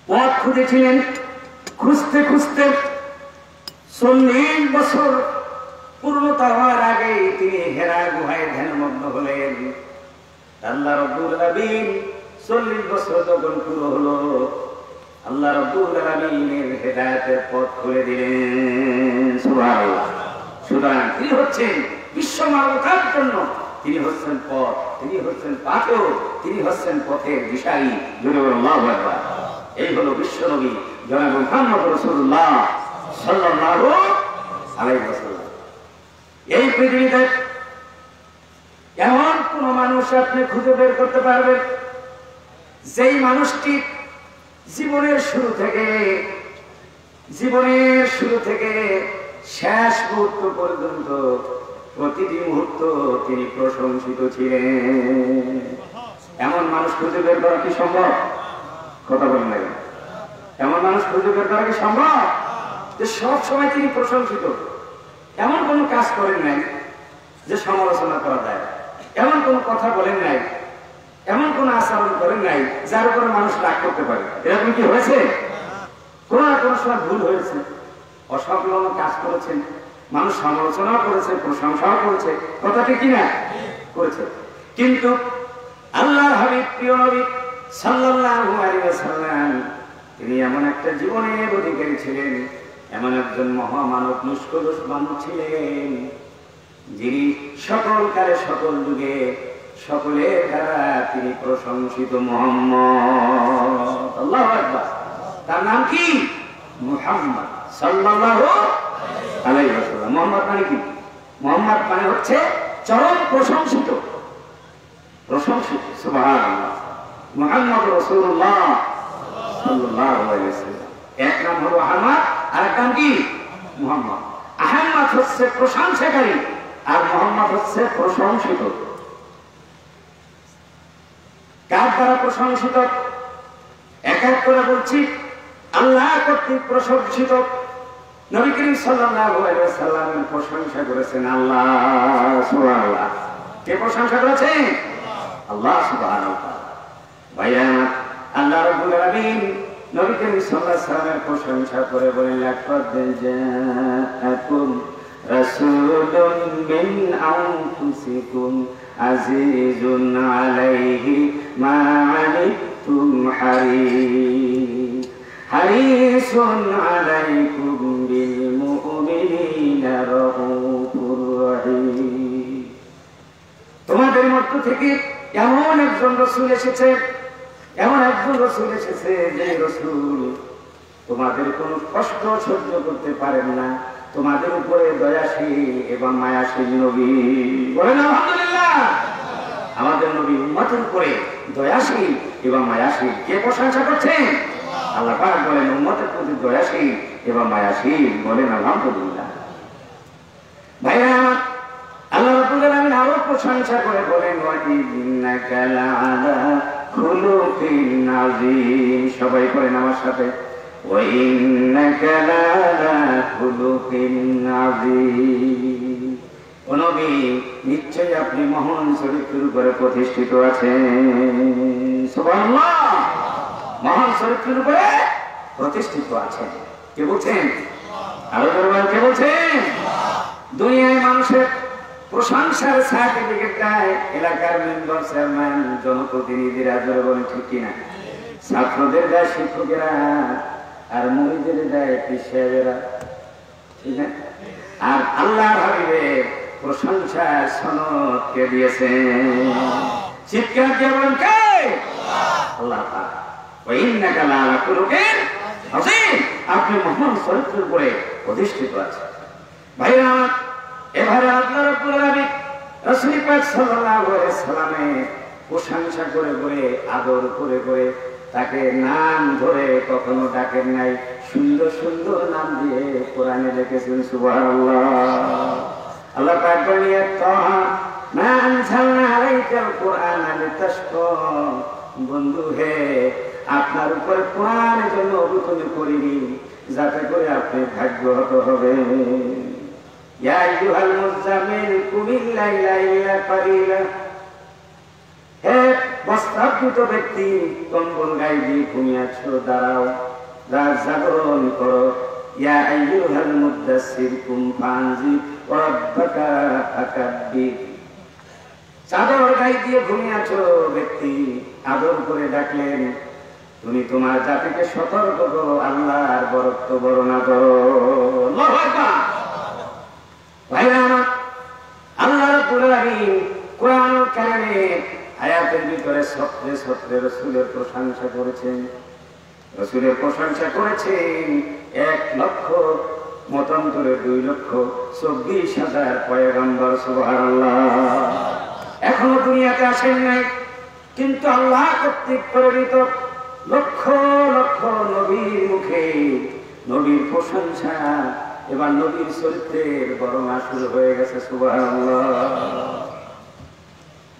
পথ খুঁজেছিলেন, খুঁজতে খুঁজতে 40 বছর পূর্ণতা হওয়ার আগে তিনি হেরা গুহায় ধ্যানমগ্ন হলেন। আল্লাহ রাব্বুল আলামিন 40 বছর যখন পুরো হলো, আল্লাহ রাব্বুল আলামিনের হেদায়েতের পথ খুলে দিলেন। সুবহানাল্লাহ। সুতরাং তিনি হচ্ছেন বিশ্ব মানবতার জন্য, তিনি হচ্ছেন পথ, তিনি হচ্ছেন পাথর, তিনি হচ্ছেন পথের দিশারি। আল্লাহু আকবার। এই হলো বিশ্ব নবী জনাব মুহাম্মদ রাসূলুল্লাহ সাল্লাল্লাহু আলাইহি ওয়াসাল্লাম। এই পৃথিবীতে এমন কোন মানুষ আপনি খুঁজে বের করতে পারবেন যেই মানুষটি জীবনের শুরু থেকে শেষ মুহূর্ত পর্যন্ত প্রতিটি মুহূর্ত তিনি প্রশংসিত ছিলেন। এমন মানুষ খুঁজে বের করা কি সম্ভব? কথা বলেন না, এমন মানুষ খুঁজে বের করা কি সম্ভব যে সব সময় তিনি প্রশংসিত? এমন কোন কাজ করেন নাই যে সমালোচনা করা যায়, এমন কোন কথা বলেন নাই, এমন কোন আচরণ করেন নাই যার উপরে মানুষ রাগ করতে পারে। এরকম কি হয়েছে? কোন না কোন সময় ভুল হয়েছে, অসফল কাজ করেছেন, মানুষ সমালোচনাও করেছে, প্রশংসাও করেছে, কথাটি কিনা করেছে। কিন্তু আল্লাহর হাবিব প্রিয় নবী সাল্লাল্লাহু আলাইহি ওয়াসাল্লাম তিনি এমন একটা জীবনের অধিকারী ছিলেন, এমন একজন মহামানব নিষ্কলুষ মানুষ ছিলেন, যিনি সকল কালে সকল যুগে সকলের দ্বারা তিনি প্রশংসিত মুহাম্মদ। আল্লাহু আকবার। তার নাম কি? মুহাম্মদ সাল্লাল্লাহু আলাইহি ওয়াসাল্লাম। মুহাম্মদ মানে কি? মুহাম্মদ মানে হচ্ছে চরম প্রশংসিত, প্রশংসিত। সুবহানাল্লাহ। মুহাম্মদ রাসূলুল্লাহ সাল্লাল্লাহু আলাইহি ওয়াসাল্লাম। এক নাম হলো আহমদ, আর এক নাম কি? মুহাম্মদ। আহমদ হচ্ছে প্রশংসাকারী আর মুহাম্মদ হচ্ছে প্রশংসিত। কার দ্বারা প্রশংসিত? এক এক করে বলছি। আল্লাহ কর্তৃক প্রশংসিত। নবী করিম সাল্লাল্লাহু আলাইহি ওয়াসাল্লামের প্রশংসা করেছেন আল্লাহ। সুবহানাল্লাহ। কে প্রশংসা করেছেন? আল্লাহ সুবহানাহু ওয়া তাআলা। ভাইয়া আল্লাহ রাব্বুল আলামিন নবী করিম সাল্লাল্লাহু আলাইহি ওয়াসাল্লামের প্রশংসা করে বলেন, লাকাদ জাআকুম রাসূলুম মিন আনফুসিকুম আজিজুন আলাইহি মা আনিতুম হারিসুন আলাইকুম বিল মুমিনিনা রাউফুর রহিম। তোমাদের মধ্য থেকে এমন একজন রাসূল এসেছে, এমন একজন রাসূল এসেছে যে রাসূল তোমাদের কোনো কষ্ট সহ্য করতে পারেন না, তোমাদের উপরে দয়াশীল এবং মায়াশীল নবী। বলেন আলহামদুলিল্লাহ। আমাদের নবী উম্মতের উপরে দয়াশীল এবং মায়াশীল। কে প্রশংসা করছেন? আল্লাহ পাক বলেন উম্মতের প্রতি দয়াশীল এবং মায়াশীল। বলেন আলহামদুলিল্লাহ। ভাইরা আল্লাহ রাব্বুল আলামিন আরো প্রশংসা করে বলেন, ওয়া ইন্নাকা লাআলা খুলুকিন আযীম। সবাই পড়েন আমার সাথে, ওয়া ইন্নাকা লাআলা খুলুকিন আযীম। ও নবী, নিশ্চয়ই আপনি মহান চরিত্রের উপরে প্রতিষ্ঠিত আছেন। সুবহানাল্লাহ। মহান চরিত্রের উপরে প্রতিষ্ঠিত আছেন। কে বলছেন? আরো দরবার কে বলছেন? দুনিয়ায় মানুষের প্রশংসার সার্টিফিকেট দেয় এলাকার মেম্বার, চেয়ারম্যান, জনপ্রতিনিধিরা। জোরে বলেন ঠিক কিনা? ছাত্রদের দেয় শিক্ষকেরা, আর মুরিদের দেয় পীর সাহেবেরা। ঠিক না? আর আল্লাহ হাবিবের প্রশংসা সনদ কে দিয়েছেন? চিৎকার দিয়ে বলেন কে? আল্লাহ পাক। ওয়া ইন্নাকা লাআলা খুলুকিন আযীম। আপনি মহান চরিত্রের উপরে প্রতিষ্ঠিত আছেন। ভাইরা এবারে আল্লাহ রাব্বুল আলামিন রাসূল পাক সাল্লাল্লাহু আলাইহি ওয়াসাল্লামের প্রশংসা করে করে, আদর করে করে, তাকে নাম ধরে কখনো ডাকেন নাই, সুন্দর সুন্দর নাম দিয়ে কোরআনে লিখেছেন। সুবহানাল্লাহ। আল্লাহ পাক বলেন, তাহা মা আনজালনা আলাইকাল কুরআনা লিতাশকা। বন্ধু হে, আপনার উপরে কোরআনের জন্য অবতীর্ণ করিনি যাতে করে আপনি ভাগ্যহত হবেন। ইয়া আইয়ুহাল মুযাম্মিল কুমিল লাইলা ইল্লা কালিলা। হে বস্ত্রাবৃত ব্যক্তি, কম্বল গায়ে দিয়ে ঘুমিয়ে আছো, দাঁড়াও, রাত জাগরণ করো। ইয়া আইয়ুহাল মুদাসসির কুম ফানজির ওয়া রাব্বাকা ফাকাব্বির। চাদর গায়ে দিয়ে ঘুমিয়ে আছো ব্যক্তি, আদর করে ডাকলেন, তুমি তোমার জাতিকে সতর্ক করো, আল্লাহর বরত্ব বর্ণনা করো। আল্লাহু আকবার। ভাইরা আমার, আল্লাহ রাব্বুল আলামিন কোরআনুল কারীমে আয়াতের ভিতরে সত্রে সত্রে রাসূলের প্রশংসা করেছেন। রাসূলের প্রশংসা করেছেন 1 লক্ষ, মতান্তরে 2,24,000 পয়গম্বর। সুবহানাল্লাহ। এখনো দুনিয়াতে আসেন নাই, কিন্তু আল্লাহ কর্তৃক প্রেরিত লক্ষ লক্ষ নবীর মুখে নবীর প্রশংসা এবার নবীর চরিত্রের বর্ণনা শুরু হয়ে গেছে। সুবহানাল্লাহ।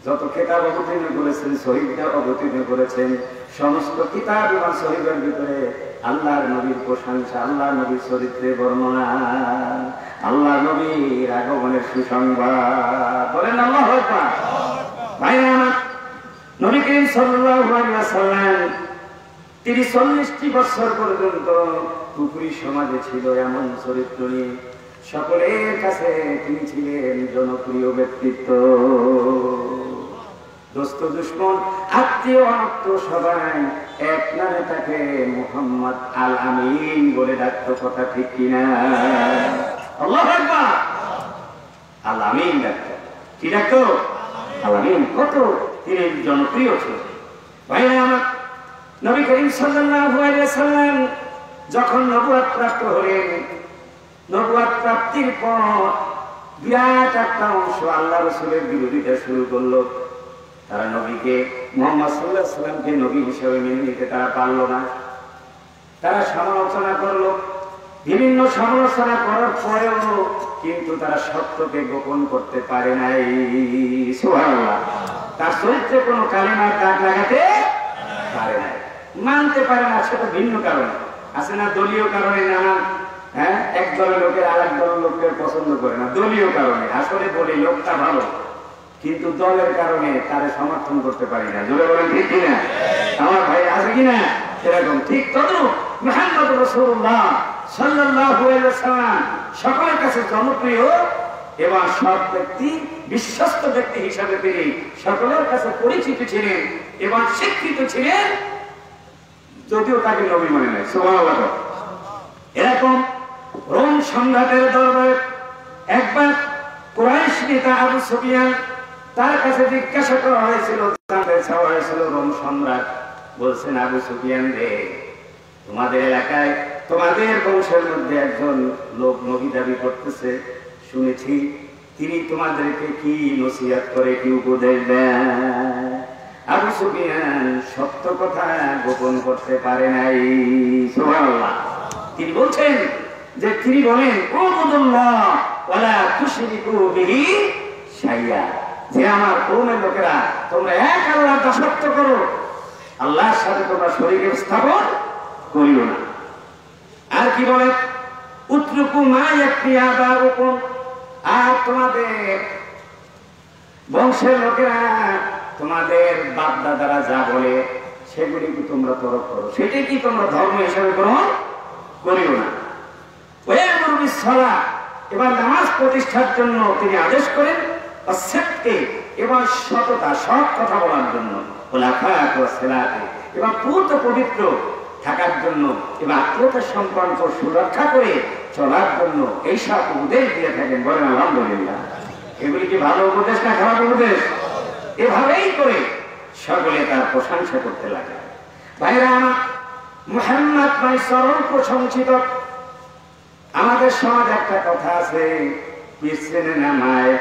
যত কিতাব অবতীর্ণ করেছেন, শহীদরা অবতীর্ণ করেছেন, সমস্ত কিতাব এবং শহীদের ভিতরে আল্লাহর নবীর প্রশংসা, আল্লাহ নবীর চরিত্রের বর্ণনা, আল্লাহ নবীর আগমনের সুসংবাদ। বলেন আল্লাহু আকবার। ভাইরা আমার, নবী করিম সাল্লাল্লাহু আলাইহি ওয়াসাল্লাম তিনি 40টি বছর পর্যন্ত কুফরি সমাজে ছিল এমন চরিত্র নিয়ে সকলের কাছে তিনি ছিলেন জনপ্রিয় ব্যক্তিত্ব। দোস্ত দুশ্মন আত্মীয় আত্ম সবাই এক নামে তাকে মুহাম্মদ আল আমিন বলে ডাকতো, কথা ঠিক কিনা? আল্লাহু আকবার। আল আমিন ডাকতো। কি ডাকতো? আল আমিন। কত তিনি জনপ্রিয় ছিল। ভাইরা আমার, নবী করিম সাল্লাল্লাহু আলাইহি ওয়াসাল্লাম যখন নবুয়ত প্রাপ্ত হলেন, নবুয়ত প্রাপ্তির পর বিরাট একটা অংশ আল্লাহ রাসূলের বিরোধিতা শুরু করলো। তারা নবীকে মুহাম্মদ সাল্লাল্লাহু আলাইহি ওয়াসাল্লামকে নবী হিসেবে মেনে নিতে তারা পারল না। তারা সমালোচনা করলো, বিভিন্ন সমালোচনা করার পরেও কিন্তু তারা সত্যকে গোপন করতে পারে নাই। সুবহানাল্লাহ। তার চরিত্রে কোনো কালিমার দাগ লাগাতে পারে নাই, মানতে পারে না। সেটা ভিন্ন কারণে আছে না, দলীয় কারণে না। হ্যাঁ, এক দলের লোকের আর এক দলের লোককে পছন্দ করে না, দলীয় কারণে। আসলে বলি লোকটা ভালো, কিন্তু দলের কারণে তারে সমর্থন করতে পারি না। জোরে বলেন ঠিক কিনা? আমার ভাই আছে কিনা? এরকম ঠিক তদ্রূপ মুহাম্মদ রাসূলুল্লাহ সাল্লাল্লাহু আলাইহি ওয়াসাল্লাম সকলের কাছে জনপ্রিয় এবং সৎ ব্যক্তি, বিশ্বস্ত ব্যক্তি হিসাবে তিনি সকলের কাছে পরিচিত ছিলেন এবং স্বীকৃত ছিলেন, যদিও তাকে নবী মনে নেয়। সুবহানাল্লাহ। এরকম রোম সম্রাটের দরবারে একবার কুরাইশ নেতা আবু সুফিয়ান, তার কাছে জিজ্ঞাসা করা হয়েছিল, জানতে চাওয়া হয়েছিল। রোম সম্রাট বলছেন, আবু সুফিয়ান রে, তোমাদের এলাকায় তোমাদের বংশের মধ্যে একজন লোক নবী দাবি করতেছে, শুনেছি তিনি তোমাদেরকে কি নসিহত করে, কি উপদেশ দেন? আবু সুফিয়ান সত্য কথা গোপন করতে পারে নাই। সুবহানাল্লাহ। তিনি বলছেন যে, তিনি বলেন, উবুদুল্লাহ ওয়ালা তুশরিকু বিহি শাইয়া, যে আমার কওমের লোকেরা তোমরা এক আল্লাহর দাসত্ব করো, আল্লাহর সাথে তোমরা শরীক স্থাপন করিও না। আর কি বলে, উতরুকু মা ইয়াকফি আবাউকুম, আর তোমাদের বংশের লোকেরা তোমাদের বাপ দাদারা যা বলে সেগুলিকে তোমরা তরক করো, সেটাই কি তোমরা ধর্ম হিসাবে গ্রহণ করিও না। ওয়ামুরু বিস-সালাহ, এবার নামাজ প্রতিষ্ঠার জন্য তিনি আদেশ করেন, ওয়াস-সিদকি, এবং সততা, সৎ কথা বলার জন্য, ওয়াল-আফাফ ওয়াস-সালাতি, এবং পূর্ণ পবিত্র থাকার জন্য এবং আত্মীয়তার সম্পর্ক সুরক্ষা করে চলার জন্য এইসব উপদেশ দিয়ে থাকেন। বলেন আলহামদুলিল্লাহ। এগুলি কি ভালো উপদেশ না খারাপ উপদেশ? এভাবেই করে সকলে তার প্রশংসা করতে লাগে। ভাইরা আমার, মুহাম্মদ ভাই সরল প্রশংসিত। আমাদের সমাজ একটা কথা আছে, পিছনে না মায়,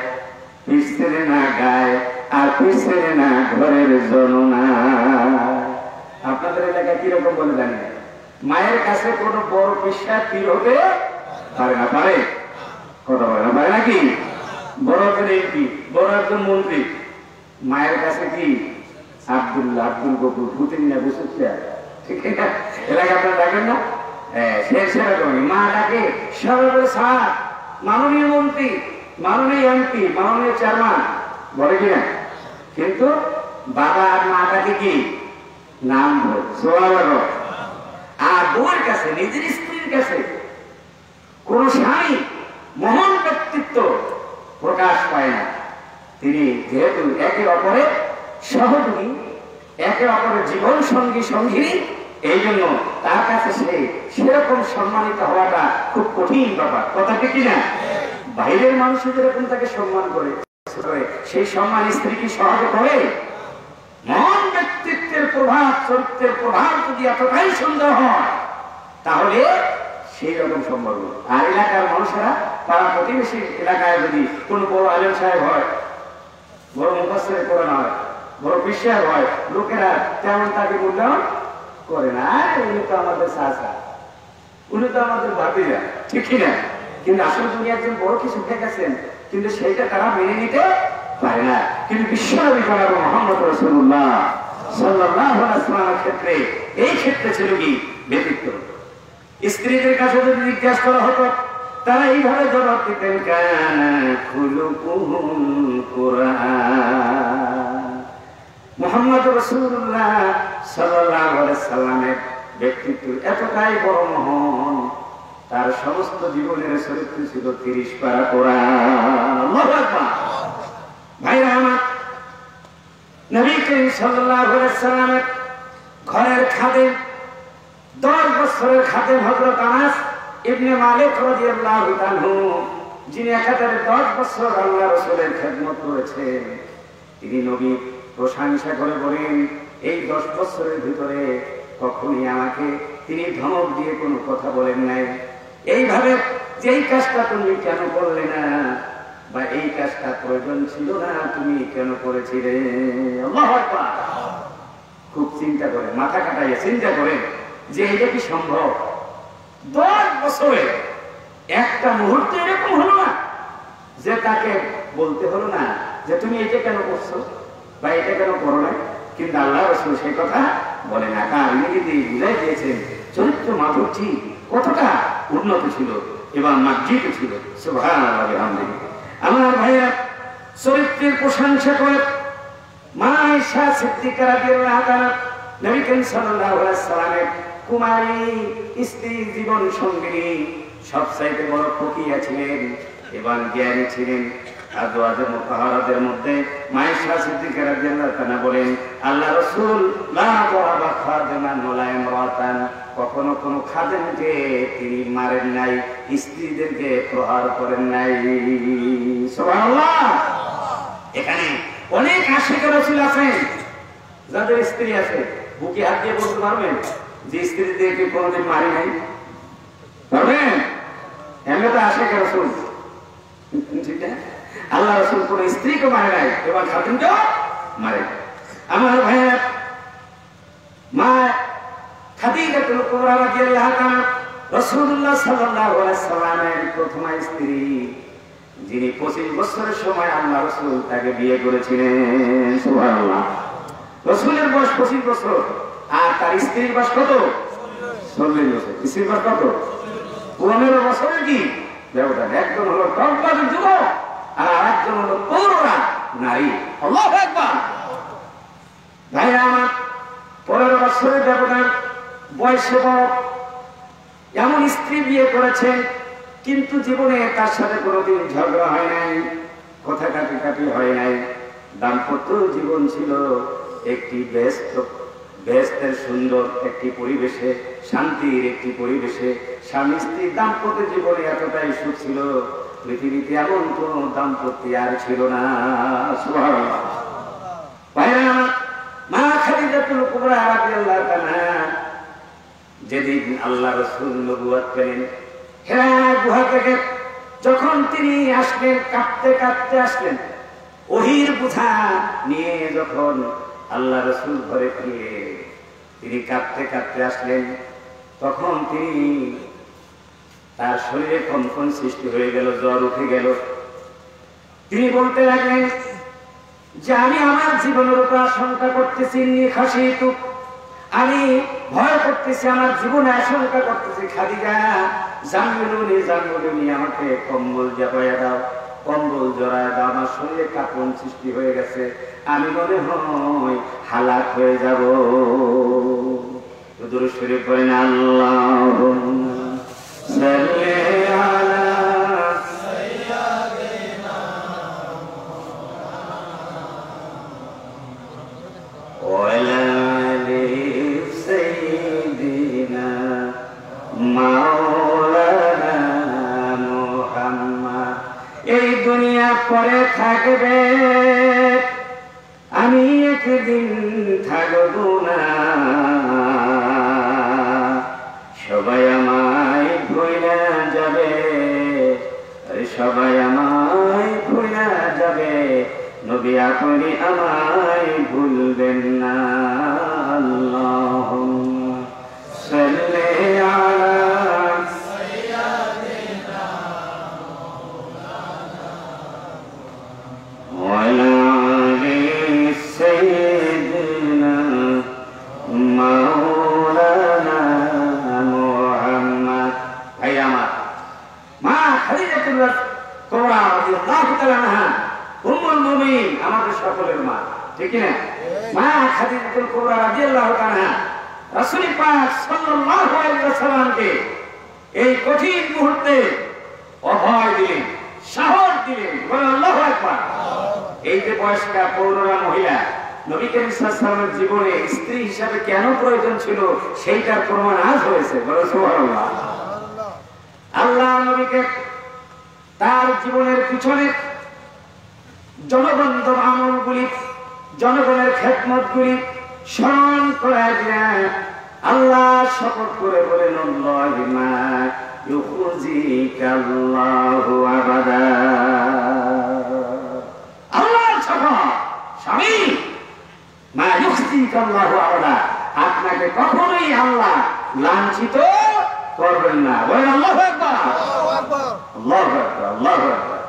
পিছনে না গায়, আর পিছনে না ঘরের জননা। আপনাদের এলাকায় কিরকম বলে জানি না, মায়ের কাছে কোনো বড় পেশা পীর হতে পারে না। পারে? কথা বলে না, পারে নাকি? বড় একজন এমপি, বড় একজন মন্ত্রী, মায়ের কাছে কি আব্দুল্লাহ, আব্দুল গফুর, পুতিন না বুঝতে, ঠিক না? এলাকা আপনারা দেখেন না? সেরকমই মা ডাকে সর্ব স্যার, মাননীয় মন্ত্রী, মাননীয় এমপি, মাননীয় চেয়ারম্যান, বলে কিনা? কিন্তু বাবা আর মা ডাকে কি নাম ধরে। সুবহানাল্লাহ। আর বউয়ের কাছে, নিজের স্ত্রীর কাছে কোন স্বামী মহান ব্যক্তিত্ব প্রকাশ পায় না। তিনি যেহেতু একে অপরের সহযোগী, একে অপরের জীবন সঙ্গী সঙ্গিনী, এই জন্য তার কাছে সেরকম সম্মানিত হওয়াটা খুব কঠিন ব্যাপার। কথা ঠিক কিনা? বাইরের মানুষ যেরকম তাকে সম্মান করে, সেই সম্মান স্ত্রী কি সহজে করে? মহান ব্যক্তিত্বের প্রভাব, চরিত্রের প্রভাব যদি এতটাই সুন্দর হয়, তাহলে সেই রকম সম্পর্ক। আর এলাকার মানুষেরা, পাড়া প্রতিবেশী এলাকায় যদি কোন বড় আলেম সাহেব হয়, বড় মুফাসসির কোরআন হয়, বড় বিশ্বাস হয়, লোকেরা তেমন তাকে মূল্যায়ন করে না। উনি তো আমাদের চাচা, উনি তো আমাদের ভাতিজা, ঠিক কিনা? কিন্তু আসলে তিনি একজন বড় কিছু হয়ে গেছেন, কিন্তু সেইটা তারা মেনে নিতে পারে না। কিন্তু বিশ্বনবী জনাব মুহাম্মদ রাসূলুল্লাহ সাল্লাল্লাহু আলাইহি ওয়াসাল্লামের ক্ষেত্রে এই ক্ষেত্রে ছিল কি ব্যতিক্রম। স্ত্রীদের কাছে যদি জিজ্ঞাসা করা হতো তারা এইভাবে জবাব দিতেন, কানা খুলুকুহুম কুরআন। মুহাম্মদ রাসূলুল্লাহ সাল্লাল্লাহু আলাইহি ওয়াসাল্লামের ব্যক্তিত্ব এতটাই বড় মহান, তার সমস্ত জীবনের চরিত্র ছিল 30 পারা কোরআন। আল্লাহু আকবার। ভাইরা আমার, নবী করিম সাল্লাল্লাহু আলাইহি ওয়াসাল্লামের ঘরের খাদেম 10 বছরের খাদেম হযরত আনাস ইবনে মালিক রাদিয়াল্লাহু আনহু, যিনি একাধারে 10 বছর আল্লাহর রাসূলের খেদমত করেছেন, তিনি নবী প্রশংসা করে বলেন, এই 10 বছরের ভিতরে কখনই আমাকে তিনি ধমক দিয়ে কোনো কথা বলেন নাই, এইভাবে যে এই কাজটা তুমি কেন করলে না, বা এই কাজটা প্রয়োজন ছিল না, তুমি কেন করেছিলে। আল্লাহু আকবার। খুব চিন্তা করেন, মাথা কাটাইয়া চিন্তা করেন যে এটা কি সম্ভব? 10 বছরে একটা মুহূর্ত এরকম হলো না যে তাকে বলতে হলো না যে তুমি এটা কেন করছো বা এটা কেন করো না। কিন্তু আল্লাহ রাসূল সেই কথা বলে না, কারণ ইনি যদি বুঝাই দিয়েছেন চরিত্র মাধুর্যি কতটা উন্নত ছিল এবং মার্জিত ছিল। সুবহানাল্লাহ ওয়া বিহামদিহি। আমার ভাইরা, চরিত্রের প্রশংসা করে মা আয়েশা সিদ্দিকা রাদিয়াল্লাহু তাআলা নবী করিম সাল্লাল্লাহু আলাইহি ওয়াসাল্লামের কুমারী স্ত্রী, জীবন সঙ্গিনী, সবচাইতে বড় ফকিয়া ছিলেন এবং জ্ঞানী ছিলেন। আজওয়াজে মুতাহহারাতের মধ্যে মা আয়েশা সিদ্দিকা রাদিয়াল্লাহু তাআলা বলেন, আল্লাহ রাসূল লা দারাবা খাদেমান ওয়ালা ইমরাতান, কখনো কোনো খাদেমকে তিনি মারেন নাই, স্ত্রীদেরকে প্রহার করেন নাই। সুবহানাল্লাহ। এখানে অনেক আশিক রাসূল আছেন যাদের স্ত্রী আছে, বুকে হাত দিয়ে বলতে পারবেন যে স্ত্রীদেরকে কোনোদিন মারি নাই? পারবেন? এমনি তো আশিক রাসূল, ঠিক না? আল্লাহ রাসূল কোন স্ত্রীকে মারে নাই এবং খাদেমকেও মারে। আমার ভাইয়া, মা খাদিজাতুল কুবরা রাদিয়াল্লাহু তাআলা রাসূলুল্লাহ সাল্লাল্লাহু আলাইহি ওয়াসাল্লামের প্রথম স্ত্রী, যিনি 25 বছরের সময় আল্লাহ রাসূল তাকে বিয়ে করেছিলেন। সুবহানাল্লাহ। রাসূলের বয়স 25 বছর আর তার স্ত্রীর বয়স কত? 40 বছর। স্ত্রীর বয়স কত? 15 বছরের কি ব্যবধান। একজন হলো টকবাজের যুবক আর আরেকজন হলো তরুণা নারী। আল্লাহু আকবার। ভাইরা আমার, 15 বছরের ব্যবধান, বয়সে বড় এমন স্ত্রী বিয়ে করেছেন, কিন্তু জীবনে তার সাথে কোনোদিন ঝগড়া হয় নাই, কথা কাটি হয় নাই। দাম্পত্য জীবন ছিল একটি বেহেশতের সুন্দর একটি পরিবেশে, শান্তির একটি পরিবেশে। স্বামী স্ত্রীর দাম্পত্য জীবনে এতটাই সুখ ছিল, পৃথিবীতে এমন কোন দাম্পত্য আর ছিল না। সুবহানাল্লাহ। ভাইরা, মা খাদিজাতুল কুবরা রাদিয়াল্লাহু তাআলা যেদিন আল্লাহ রাসূল নবুয়ত পেলেন, হিরা গুহা থেকে যখন তিনি আসলেন, কাঁপতে কাঁপতে আসলেন, ওহীর বোঝা নিয়ে যখন আল্লাহ রাসূল ঘরে ফিরে তিনি কাঁপতে কাঁপতে আসলেন, তখন তিনি তার শরীরে কম্পন সৃষ্টি হয়ে গেল, জ্বর উঠে গেল। তিনি বলতে লাগলেন যে আমি আমার জীবনের উপর আশঙ্কা করতেছি, খাসিতু, আমি ভয় করতেছি, আমার জীবনে আশঙ্কা করতেছি। খাদিজা, জামিলুনি, আমাকে কম্বল জড়াইয়া দাও, কম্বল জড়াইয়া দাও, আমার শরীরে কাঁপন সৃষ্টি হয়ে গেছে, আমি মনে হয় হালাক হয়ে যাব। দুরূদ শরীফ পড়েন, আল্লাহুম্মা সাল্লি আলা পরে থাকবে, আমি একদিন থাকব না, সবাই আমায় ভুইলা যাবে, সবাই আমায় ভুইলা যাবে, নবী আপনি আমায় ভুলবেন না। আল্লাহুম্মা সাল্লি আলা সাইয়্যিদিনা মাওলানা কুবরা রাদিয়াল্লাহু তাআলা আনহা উম্মুল মুমিনিন, আমাদের সকলের মা, ঠিক না? মা খাদিজাতুল কুবরা রাদিয়াল্লাহু তাআলা আনহা রাসূল পাক সাল্লাল্লাহু আলাইহি ওয়াসাল্লামকে এই কঠিন মুহূর্তে অভয় দিলেন, সাহস দিলেন। বলেন আল্লাহু আকবার। এই যে বয়স্কা পৌররা মহিলা নবী করিম সাল্লাল্লাহু আলাইহি ওয়াসাল্লামের জীবনে স্ত্রী হিসাবে কেন প্রয়োজন ছিল সেইটার প্রমাণ আজ হয়েছে। বলেন সুবহানাল্লাহ। আল্লাহ নবীকে তার জীবনের পিছনে জনগণের আমলগুলি, জনগণের খেদমতগুলি স্মরণ করায় দিলেন। আল্লাহ শপথ করে বলেন আল্লাহি মা ইউখজিকাল্লাহু আবাদা। আল্লাহর শপথ, স্বামী, মা ইউখজিকাল্লাহু আবাদা, আপনাকে কখনোই আল্লাহ লাঞ্ছিত করবেন না। বলেন আল্লাহু আকবার। আল্লাহু আকবার, আল্লাহু আকবার।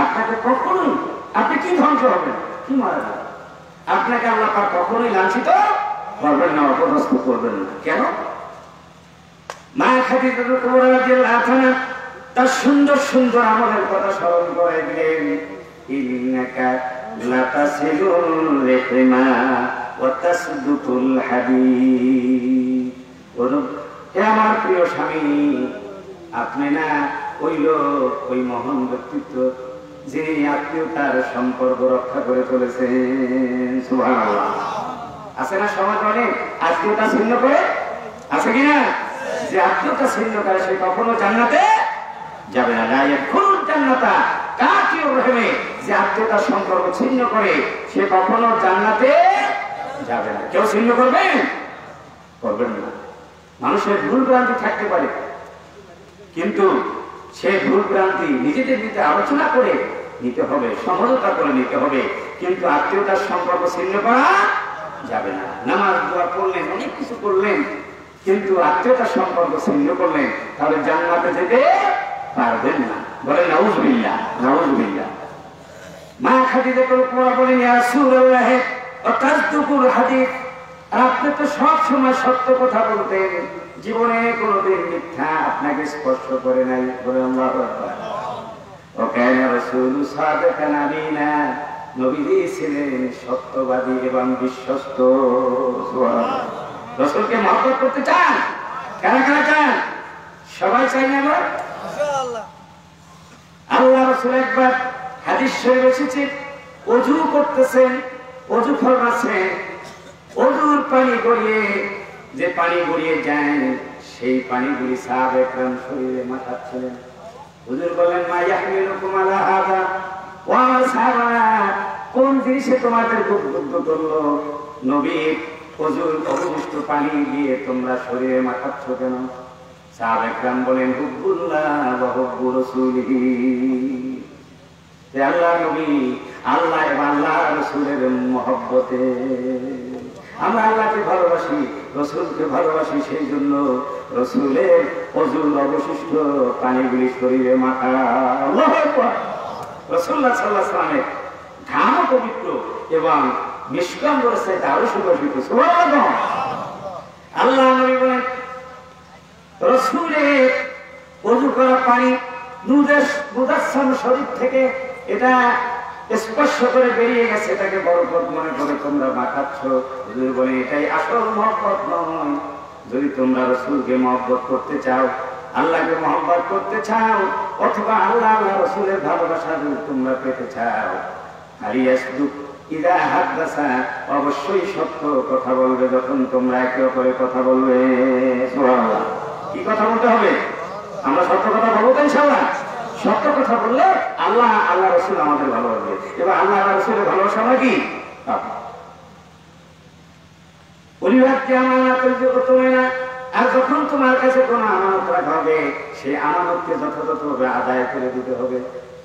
আপনাকে কখনোই, আপনি কি ধ্বংস হবেন, কি মারা যাবেন, আপনাকে আল্লাহ পাক কখনোই লাঞ্ছিত করবেন না, অপদস্থ করবেন না। কেন? মা খাদিজাতুল কুবরা রাদিয়াল্লাহু তাআলা তার সুন্দর সুন্দর আমলের কথা স্মরণ করে দিলেন। ইন্নাকা লাতাসিলুল রাহিমা ওয়া তাসদুকুল হাদিদ। হে আমার প্রিয় স্বামী, আপনি না ওই মহান ব্যক্তিত্ব যিনি আত্মীয়তার সম্পর্ক রক্ষা করে চলেছেন। সুবহানাল্লাহ। আছে না সমাজ অনেক আত্মীয়তা ছিন্ন করে, আছে কিনা? যে আত্মীয়তা ছিন্ন করে সে কখনো জান্নাতে যাবে না। লা ইয়াদখুলুল জান্নাতা কাফিরুর রহিমে, যে আত্মীয়তার সম্পর্ক ছিন্ন করে সে কখনো জান্নাতে যাবে না। কেউ ছিন্ন করবেন? করবেন না। মানুষের ভুল ভ্রান্তি থাকতে পারে, কিন্তু সে ভুল ভ্রান্তি নিজেদের ভিতরে আলোচনা করে নিতে হবে, সমঝোতা করে নিতে হবে, কিন্তু আত্মীয়তার সম্পর্ক ছিন্ন করা যাবে না। নামাজ দোয়া করলেন, অনেক কিছু করলেন, কিন্তু আত্মীয়তার সম্পর্ক ছিন্ন করলেন, তাহলে জান্নাতে যেতে পারবেন না। বলেন নাউযুবিল্লাহ, নাউযুবিল্লাহ। মা খাদিজাতুল কুবরা বলেন ইয়া রাসূলুল্লাহ ওয়া তাসদুকুল হাদিস, আপনি তো সব সময় সত্য কথা বলতেন, জীবনে কোনোদিন মিথ্যা আপনাকে স্পর্শ করে নাই। বলে আল্লাহু আকবার। ওয়া কানা রাসূলু সাদিকান আমিনা, নবীজি ছিলেন সত্যবাদী এবং বিশ্বস্ত। সুবহানাল্লাহ। রাসূলকে মহব্বত করতে চান? কারা কারা চান? সবাই চাই না? মাশাআল্লাহ। আল্লাহ রাসূল একবার হাদিস শরীফে এসেছে, ওযু করতেছেন, ওযু ফরমাচ্ছেন, ওযুর পানি গড়িয়ে, যে পানি গড়িয়ে যায় সেই পানিগুলি সাহাবায়ে কেরাম শরীরে মাখাচ্ছিলেন। হুজুর বলেন মা ইয়াহমিলুকুম আলা হাযা, ওয়া সাহাবারা, কোন জিনিসে তোমাদের উদ্বুদ্ধ করলো নবী ওযুর অবশিষ্ট পানি দিয়ে তোমরা শরীরে মাখাচ্ছ কেন? সাহাবায়ে কেরাম বলেন হুব্বুল্লাহ ওয়া হুব্বু রাসূলিহি, হে আল্লাহ নবী, আল্লাহ এবং আল্লাহ রাসূলের মহব্বতে আমরা আল্লাহকে ভালোবাসি, রাসূলকে ভালোবাসি, সেই জন্য রাসূলের ওযুর অবশিষ্ট পানিগুলি শরীরে মাখা। আল্লাহু আকবার। রাসূলুল্লাহ সাল্লাল্লাহু আলাইহি ওয়াসাল্লামের ঘামও পবিত্র এবং মিশকাম্বরের চাইতে আরো সুবাসিত। সুবহানাল্লাহ। আল্লাহ নবী বলেন রাসূলের ওযু করা পানি মুজাসসাম শরীর থেকে এটা স্পর্শ করে বেরিয়ে গেছে, এটাকে বরকত মনে করে তোমরা মাখাচ্ছ। হুজুর বলে এটাই আসল মহব্বত নয়। যদি তোমরা রাসূলকে মহব্বত করতে চাও, আল্লাহকে মহব্বত করতে চাও, অথবা আল্লাহ আল্লাহ রাসূলের ভালোবাসা যদি তোমরা পেতে চাও, আলিয়াসদুক ইদা হাদাসা, অবশ্যই সত্য কথা বলবে যখন তোমরা একে অপরের কথা বলবে। সুবহানাল্লাহ। কি কথা বলতে হবে? আমরা সত্য কথা বলবো তো ইনশাআল্লাহ। সত্য কথা বললে আল্লাহ আল্লাহ রাসূল আমাদের ভালোবাসবে, এবং আল্লাহ রাসূলের ভালোবাসা আমরা কি পরিবারকে আমানতের যোগ্য তুমি না। আর যখন তোমার কাছে কোনো আমানত রাখা হবে, সেই আমানতকে যথাযথভাবে আদায় করে দিতে হবে।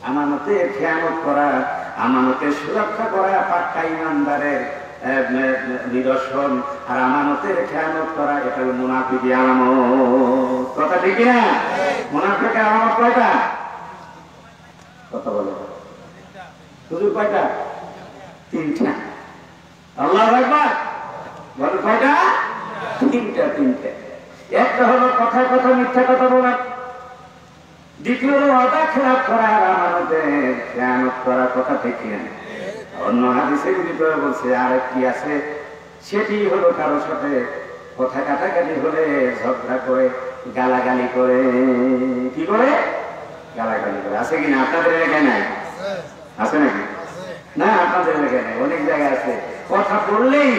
আমানতের খেয়ানত করা, আমানতের সুরক্ষা করা পাক্কা ইমানদারের নিদর্শন, আর আমানতের খেয়ানত করা এটা হলো মুনাফিকের আলামত। কথা ঠিক না? মুনাফিকের আলামত কয়টা? কথা বলো শুধু কয়টা? তিনটা। আল্লাহু আকবার। বলো কয়টা? তিনটা। তিনটা। একটা হলো কথা কথা মিথ্যা কথা বলা, দ্বিতীয় ওয়াদা খেলাপ করা আর আমানতের খেয়ানত করা, কথা ঠিক কিনা? অন্য হাদিসের ভিতরে বলছে আর কি আছে, সেটি হলো কারোর সাথে কথা কাটাকাটি হলে ঝগড়া করে, গালাগালি করে, কি করে গালাগালি করে। আছে কিনা? আপনাদের এলাকায় নাই? আছে নাকি? না, আপনাদের এলাকায় নাই, অনেক জায়গায় আছে। কথা বললেই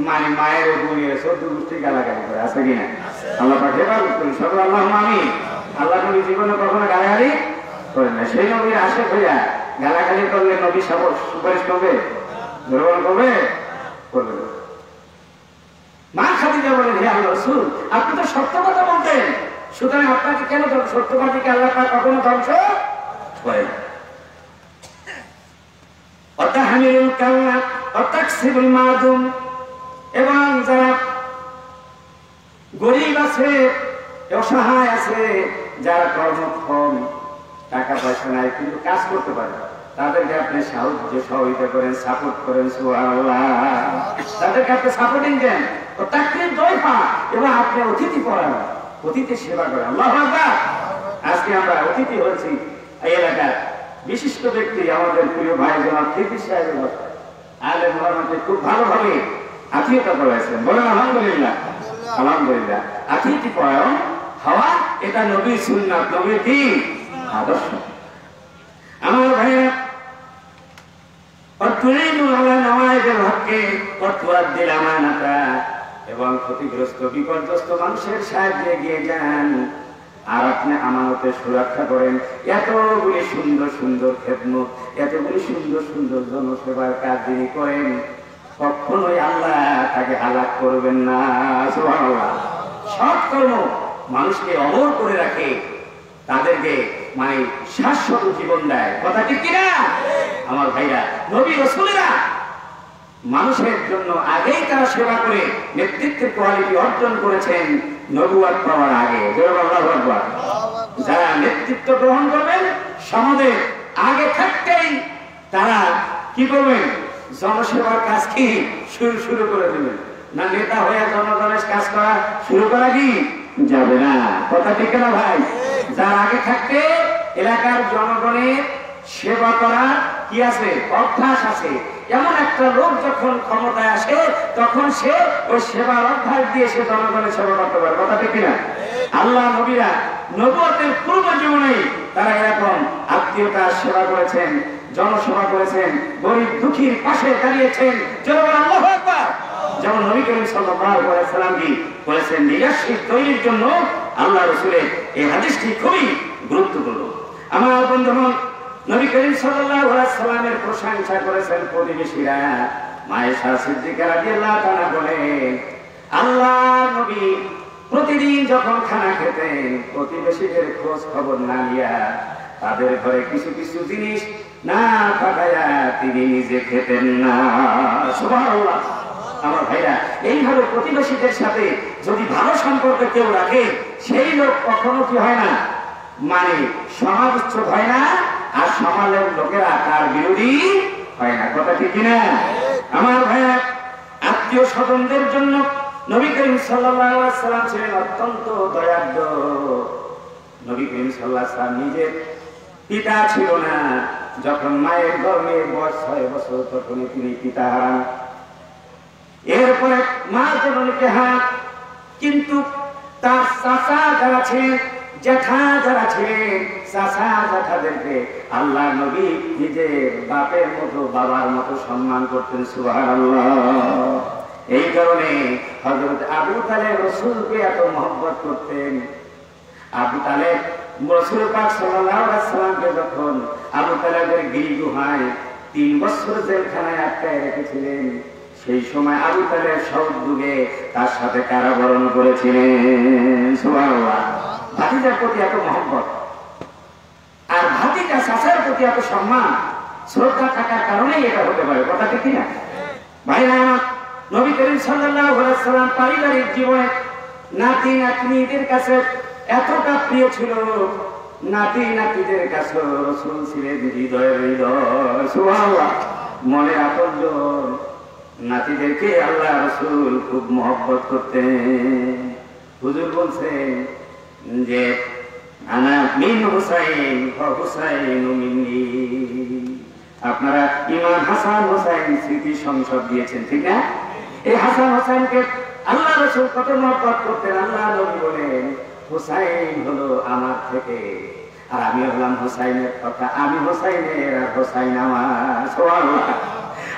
মানে মায়ের বুড়িয়ে চোদ্দ গোষ্ঠী গালাগালি করে। আছে কিনা? আল্লাহ পাক হেফাজত করি, সকল আল্লাহুম্মা আমিন। আল্লাহ নবী জীবনে কখনো গালাগালি করেন না। সেই নবীর আশেক হইয়া গালাগালি করলে নবী সুপারিশ করবে? গ্রহণ করবে? করবে না। মা খাদিজা বলেন, হে আল্লাহর রাসূল, আপনি তো সত্য কথা বলতেন, সুতরাং আপনাকে কেন সত্যবাদীকে আল্লাহ পাক কখনো ধ্বংস করে না। অতাহমিলুল কাল্লা অতাকসিবুল মাদুম, এবং যারা গরিব আছে, অসহায় আছে, যারা কর্মক্ষম, টাকা পয়সা নাই কিন্তু কাজ করতে পারে, তাদেরকে আপনি সাহায্য সহযোগিতা করেন, সাপোর্ট করেন। সুবহানাল্লাহ, তাদেরকে আপনি সাপোর্টিং দেন। ও তাকরিম দয়ফা, এবং আপনি অতিথি পড়ান, অতিথি সেবা করেন। আল্লাহু আকবার। আজকে আমরা অতিথি হয়েছি এই এলাকার বিশিষ্ট ব্যক্তি আমাদের প্রিয় ভাই জনাব খিদির সাহেবের বাসায়। আলেম ওলামাকে খুব ভালোভাবে আতিথ্যতা করেছেন। বলেন আলহামদুলিল্লাহ। আলহামদুলিল্লাহ। আতিথ্য পরায়ণ হওয়া এটা নবীর সুন্নাত, নবীর কি আদর্শ। আমার ভাইরা, এবং ক্ষতিগ্রস্ত বিপর্যস্ত মানুষের সাহায্যে এগিয়ে যান, আর আপনি আমানতের সুরক্ষা করেন। এতগুলি সুন্দর সুন্দর খেদমত, এতগুলি সুন্দর সুন্দর জনসেবার কাজ যিনি করেন, কখনোই আল্লাহ তাকে হালাক করবেন না। সুবহানাল্লাহ। সৎ কর্ম মানুষকে অমর করে রাখে, তাদেরকে মানে শাশ্বত জীবন দেয়। কথা ঠিক কিনা? আমার ভাইরা, নবী রাসূলেরা মানুষের জন্য আগেই তারা সেবা করে নেতৃত্বের কোয়ালিটি অর্জন করেছেন নবুয়ত পাওয়ার আগে। আল্লাহু আকবার। যারা নেতৃত্ব গ্রহণ করবেন সমাজের আগে থাকতেই তারা কি করবেন? জনসেবার কাজ কি শুরু করে দেবেন। না নেতা হয়ে জনগণের কাজ করা শুরু করা কি যাবে না? কথা ঠিক না ভাই? যার আগে থাকতে এলাকার জনগণের সেবা করা কি আছে, অভ্যাস আছে, এমন একটা লোক যখন ক্ষমতায় আসে তখন সে ওই সেবার অভ্যাস দিয়ে সে জনগণের সেবা করতে পারে। কথা ঠিক কিনা? আল্লাহ নবীরা নবুয়তের পূর্ব জীবনেই তারা এরকম আত্মীয়তার সেবা করেছেন, জনসেবা করেছেন, গরিব দুঃখীর পাশে দাঁড়িয়েছেন। আল্লাহু আকবার। যেমন নবী করিম সাল্লাল্লাহু আলাইহি ওয়াসাল্লাম কি বলেছেন, লিডারশিপ তৈরির জন্য আল্লাহ রাসূলের এই হাদিসটি খুবই গুরুত্বপূর্ণ। আমার বন্ধুগণ, নবী করিম সাল্লাল্লাহু আলাইহি ওয়াসাল্লামের প্রশংসা করেছেন প্রতিবেশীরা। মায়েশা সিদ্দিকা রাদিয়াল্লাহু তাআলা বলেন, আল্লাহ নবী প্রতিদিন যখন খানা খেতেন প্রতিবেশীদের খোঁজ খবর না নিয়া তাদের ঘরে কিছু কিছু জিনিস না পাঠাইয়া তিনি নিজে খেতেন না। সুবহানাল্লাহ। আমার ভাইরা, এইভাবে প্রতিবেশীদের সাথে যদি ভালো সম্পর্ক কেউ রাখে সেই লোক কখনো কি হয় না, মানে সমালোচক হয় না, আর সমাজের লোকেরা তার বিরোধী হয় না। কথা ঠিক কিনা? আমার ভাইয়া, আত্মীয় স্বজনদের জন্য নবী করিম সাল্লাল্লাহু আলাইহি ওয়াসাল্লাম ছিলেন অত্যন্ত দয়ার্দ্র। নবী করিম সাল্লাল্লাহু আলাইহি ওয়াসাল্লাম নিজের পিতা ছিল না, যখন মায়ের গর্ভে বয়স 6 বছর তখনই তিনি পিতা হারান। এরপরে মা জননীকে হারান, কিন্তু তার চাচা যারা ছিলেন, জ্যাঠা যারা ছিলেন, চাচা জ্যাঠাদেরকে আল্লাহ নবী নিজের বাপের মতো বাবার মতো সম্মান করতেন। সুবহানাল্লাহ। এই কারণে হযরত আবু তালেব রাসূলকে এত মহব্বত করতেন। আবু তালেব রাসূল পাক সাল্লাল্লাহু আলাইহি ওয়াসাল্লামকে যখন আবু তালেবের গিরি গুহায় 3 বছর জেলখানায় আটকায় রেখেছিলেন, সেই সময় আবু তালেব সৌদ্যুগে তার সাথে কারাবরণ করেছিলেন। সুবহানাল্লাহ। ভাতিজার প্রতি এত মহব্বত আর ভাতিজা চাচার প্রতি এত সম্মান শ্রদ্ধা থাকার কারণেই এটা হতে পারে। কথা ঠিক কিনা ভাইরা? নবী করিম সাল্লাল্লাহু আলাইহি ওয়াসাল্লাম পারিবারিক জীবনে নাতি নাতনিদের কাছে এতটা প্রিয় ছিল, নাতি নাতিদের কাছে রাসূল ছিলেন হৃদয়ের হৃদয়। সুবহানাল্লাহ। মনে আপনজন। নাতিদেরকে আল্লাহ রাসূল খুব মহব্বত করতেন। হুজুর বলছেন যে আনা মিন হুসাইন ওয়া হুসাইনু মিন্নি। আপনারা ইমাম হাসান হুসাইন স্মৃতি সংসদ দিয়েছেন, ঠিক না? এই হাসান হুসাইনকে আল্লাহ রাসূল কত মহব্বত করতেন। আল্লাহ নবী বলেন হুসাইন হলো আমার থেকে, আর আমি হলাম হুসাইনের কথা, আমি হুসাইনের আর হুসাইন আমার। সুবহানাল্লাহ।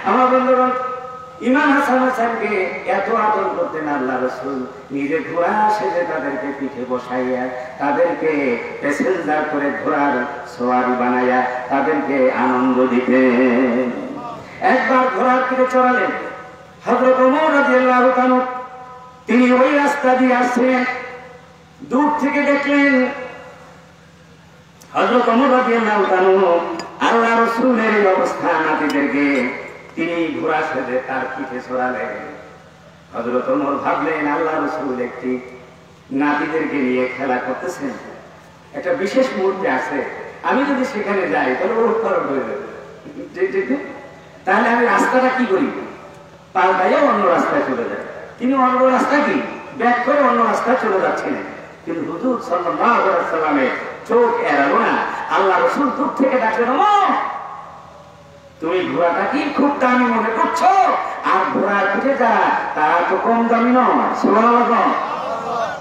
আমার বন্ধুগণ, ইমাম হাসান হুসাইনকে এত আদর করতেন আল্লাহ রাসূল, নিজে ঘোড়া সেজে তাদেরকে পিঠে বসাইয়া, তাদেরকে প্যাসেঞ্জার করে ঘোড়ার সওয়ারি বানাইয়া তাদেরকে আনন্দ দিতেন। একবার ঘোড়ার পিঠে চড়ালেন হযরত ওমর রাদিয়াল্লাহু তাআলা। তিনি ওই রাস্তা দিয়ে আসছেন, দূর থেকে দেখলেন হযরত ওমর রাদিয়াল্লাহু তাআলা আল্লাহ রাসূলের এই অবস্থা, নাতিদেরকে তিনি ঘোড়া সেজে তার পিঠে চড়ালেন। হযরত ওমর ভাবলেন আল্লাহ রাসূল একটি নাতিদেরকে নিয়ে খেলা করতেছেন, একটা বিশেষ মুহূর্তে আছে, আমি যদি সেখানে যাই তাহলে ওর খরচ হয়ে যাবে, তাহলে আমি রাস্তাটা কি করি, পাল্টাইয়া অন্য রাস্তায় চলে যায়। তিনি অন্য রাস্তা কি ব্যাক করে অন্য রাস্তায় চলে যাচ্ছিলেন, কিন্তু হুজুর সাল্লাল্লাহু আলাইহি ওয়াসাল্লামের চোখ এড়ালো না। আল্লাহ রাসূল দূর থেকে ডাকলেন, ওমর তুমি ঘোড়াটা কি খুব দামি মনে করছো? আর ঘোড়ার পিঠে যা তারা তো কম দামি নয়। সুবহানাল্লাহ।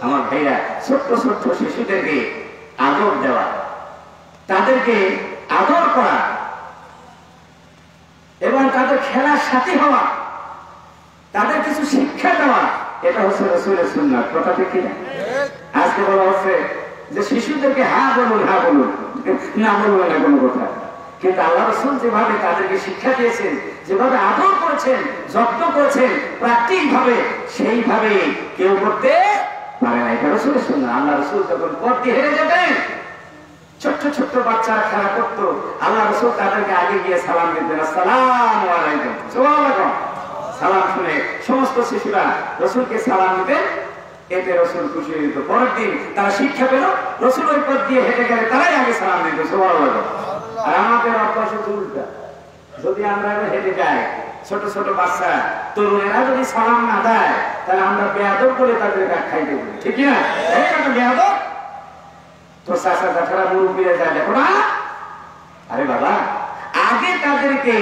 আমার ভাইরা, ছোট্ট ছোট্ট শিশুদেরকে আদর দেওয়া, তাদেরকে আদর করা এবং তাদের খেলার সাথী হওয়া, তাদের কিছু শিক্ষা দেওয়া, এটা হচ্ছে রাসূলের সুন্নাত। কথা ঠিক কিনা? আজকে বলা হচ্ছে যে শিশুদেরকে হ্যাঁ বলুন, হ্যাঁ বলুন, না বলুন না কোনো কথা। কিন্তু আল্লাহ রাসূল যেভাবে তাদেরকে শিক্ষা দিয়েছেন, যেভাবে আদর করেছেন, যত্ন করেছেন প্রাকৃতিক ভাবে, সেইভাবে কেউ করতে পারে না। এটা রাসূলের সুন্নাত। আল্লাহ রাসূল যখন পথ দিয়ে হেঁটে যেতেন, ছোট্ট ছোট্ট বাচ্চারা খেলা করতো, আল্লাহ রাসূল তাদেরকে আগে গিয়ে সালাম দিতেন, আসসালামু আলাইকুম। সুবহানাল্লাহ। সালাম শুনে সমস্ত শিশুরা রাসূলকে সালাম দিতেন, এতে রাসূল খুশি হইত। পরের দিন তারা শিক্ষা পেল, রাসূল ওই পথ দিয়ে হেঁটে গেলে তারাই আগে সালাম দিত। সুবহানাল্লাহ। আর আমাদের অভ্যাস উল্টা, যদি আমরা হেঁটে যাই, ছোট ছোট বাচ্চা তরুণেরা যদি সালাম না দেয়, তাহলে আমরা বেয়াদব করে তাদের কাঠ খাইতে বলি, ঠিক না? এই বেয়াদব তো চাচা চাচারা মুরব্বীরা যায়, দেখো না, আরে বাবা আগে তাদেরকে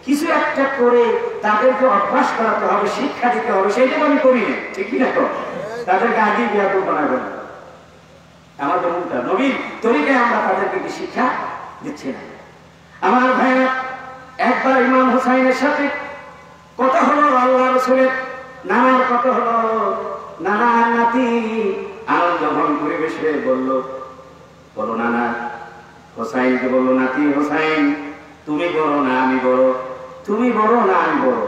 কিছু একটা করে তাদেরকে অভ্যাস করাতে হবে, শিক্ষা দিতে হবে, সেইটা আমি করি না, ঠিক না? তো তাদেরকে আগে বেয়াদব বানাবো না। আমাদের উল্টা, নবীর তরিকায় আমরা তাদেরকে কি শিক্ষা দিচ্ছি না। আমার ভাইরা, একবার ইমাম হুসাইনের সাথে কথা হলো, আল্লাহ রাসূলের নানার কথা হলো, নানা নাতি আনন্দ ঘন পরিবেশে বললো নানা। হুসাইনকে বললো, নাতি হুসাইন তুমি বড় না আমি বড়, তুমি বড় না আমি বড়।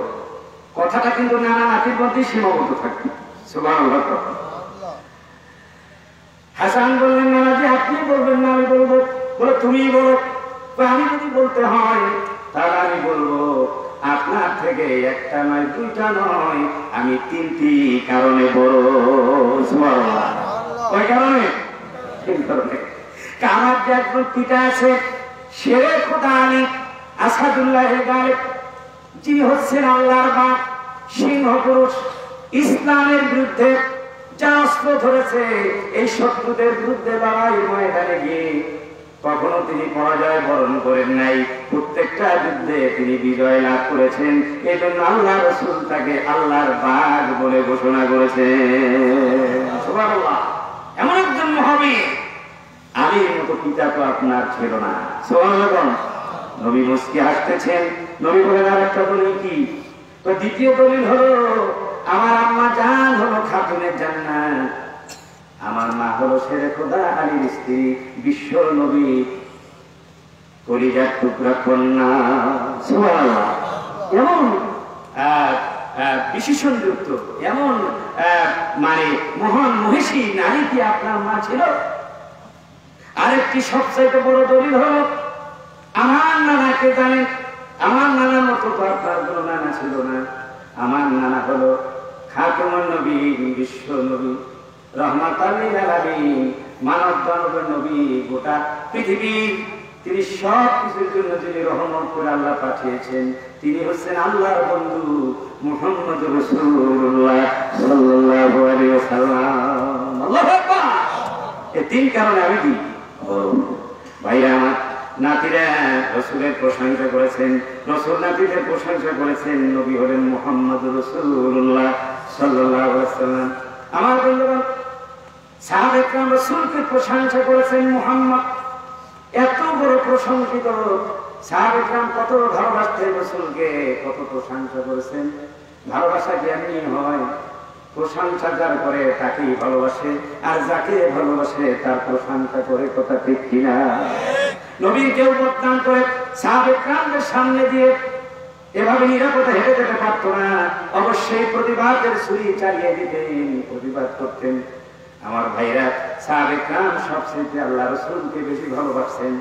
কথাটা কিন্তু নানা নাতির মধ্যে সীমাবদ্ধ থাকবে। সুবহানাল্লাহ। হাসান বললেন, নানাজি আপনি বলবেন না আমি বলবো? বলে তুমি বলো। আমি যদি বলতে হয় তাহলে আমি বলবো আপনার থেকে একটা নয়, দুইটা নয়, আমি তিনটি কারণে বড়। সুবহানাল্লাহ। কয় কারণে? তিন কারণে। আমার যে একজন পিতা আছে, শেরে খোদা আলী আসাদুল্লাহ গালিব, যিনি হচ্ছেন আল্লাহর বাপ, সিংহ পুরুষ, ইসলামের বিরুদ্ধে যা অস্ত্র ধরেছে, এই শত্রুদের বিরুদ্ধে লড়াই ময়দানে গিয়ে কখনো তিনি পরাজয় বরণ করেন নাই, প্রত্যেকটা যুদ্ধে তিনি বিজয় লাভ করেছেন। এই জন্য আল্লাহ রাসূল তাকে আল্লাহর বাগ বলে ঘোষণা করেছেন। সুবহানাল্লাহ। এমন একজন মহাবীর, আলীর মতো পিতা তো আপনার ছিল না। সুবহানাল্লাহ। নবী মুস্কি হাসতেছেন। নবী বলেন, আর একটা দলিল কি? তো দ্বিতীয় দলিল হলো, আমার আম্মা জান হলো খাতুনে জান্নাত, আমার মা হলো শেরে খোদা আলীর স্ত্রী, বিশ্ব নবী কলিজার টুকরা কন্যা। সুবহানাল্লাহ। এমন বিশেষণযুক্ত, এমন মানে মহান মহিষী নারী কি আপনার মা ছিল? আরেকটি সবচাইতে বড় দলিল হলো, আমার নানাকে জানেন, আমার নানার মতো তো আপনার কোনো নানা ছিল না। আমার নানা হলো খাতুমুন নবী, বিশ্ব নবী, রহমাতাল লিল আলামিন, মানব দানবের নবী, গোটা পৃথিবীর তিনি সব কিছুর জন্য যিনি রহমত করে আল্লাহ পাঠিয়েছেন, তিনি হচ্ছেন আল্লাহর বন্ধু মুহাম্মদ রাসূলুল্লাহ সাল্লাল্লাহু আলাইহি ওয়াসাল্লাম। আল্লাহু আকবার। এই 3 কারণে আমি দিই। ভাইরা আমার, নাতিরা রাসূলের প্রশংসা করেছেন, রাসূল নাতিদের প্রশংসা করেছেন। নবী হলেন মুহাম্মদুর রাসূলুল্লাহ সাল্লাল্লাহু আলাইহি ওয়াসাল্লাম। আমার বন্ধুগণ, সাহাবায়ে কেরাম রাসূলকে প্রশংসা করেছেন। মুহাম্মদ এত বড় প্রশংসিত, সাহাবায়ে কেরাম কত ভালোবাসতেন রাসূলকে, কত প্রশংসা করেছেন। ভালোবাসা কি এমনি হয়? প্রশংসা যার করে তাকেই ভালোবাসে, আর যাকে ভালোবাসে তার প্রশংসা করে, কথা ঠিক কিনা? নবীর কেউ বদনাম করে সাহাবায়ে কেরামদের সামনে দিয়ে এভাবে নিরাপদে হেঁটে যেতে পারতো না, অবশ্যই প্রতিবাদের ছুরি চালিয়ে দিতেন, প্রতিবাদ করতেন। আমার ভাইরা, সাহাবায়ে কেরাম সবচেয়ে আল্লাহ রাসূলকে বেশি ভালোবাসেন,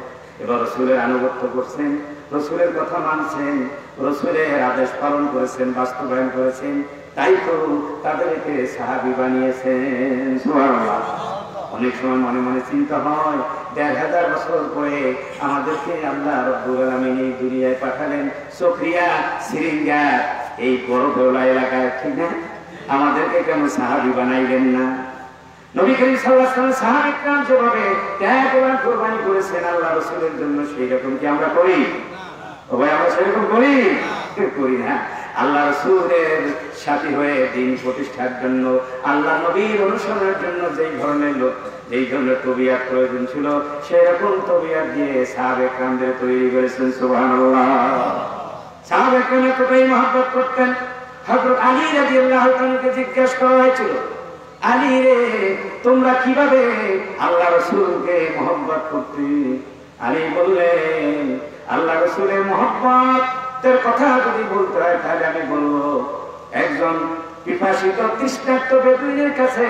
এবার রাসূলের আনুগত্য করছেন, রাসূলের কথা মানছেন, রাসূলের আদেশ পালন করেছেন, বাস্তবায়ন করেছেন। তাই তো তাদেরকে সাহাবী বানিয়েছেন। সুবহানাল্লাহ। অনেক সময় মনে মনে চিন্তা হয়, ১,৫০০ বছর পরে আমাদেরকে আল্লাহ রাব্বুল আলামিন এই দুনিয়ায় পাঠালেন, চকরিয়া সিরিঙ্গা এই বড় বেওলা এলাকায়, ঠিক না? আমাদেরকে কেন সাহাবী বানাইলেন না? নবী করিম সাল্লাল্লাহু আলাইহি ওয়াসাল্লাম সাহাবায়ে কেরাম যেভাবে ত্যাগ এবং কুরবানি করেছেন আল্লাহ রাসূলের জন্য, সেই রকম কি আমরা করি? ও ভাই, আমরা সেরকম করি? করি না। আল্লাহ রাসূলের সাথী হয়ে দিন প্রতিষ্ঠার জন্য, আল্লাহ নবীর অনুসরণের জন্য যেই ধরনের লোক, যেই ধরনের তবিয়ত প্রয়োজন ছিল, সেরকম তবিয়ত দিয়ে সাহাবায়ে কেরামদের তৈরি করেছেন। সুবহানাল্লাহ। সাহাবায়ে কেরাম এতটাই মহব্বত করতেন, হযরত আলী রাদিয়াল্লাহু তাআলাকে জিজ্ঞাসা করা হয়েছিল, আলী রে, তোমরা কিভাবে আল্লাহ রাসূলকে মহব্বত করতে? আলী বললেন, আল্লাহ রাসূলের মহব্বতের কথা যদি বলতে হয় তাহলে আমি বলবো, একজন পিপাসিত তৃষ্ণার্ত বেদুইনের কাছে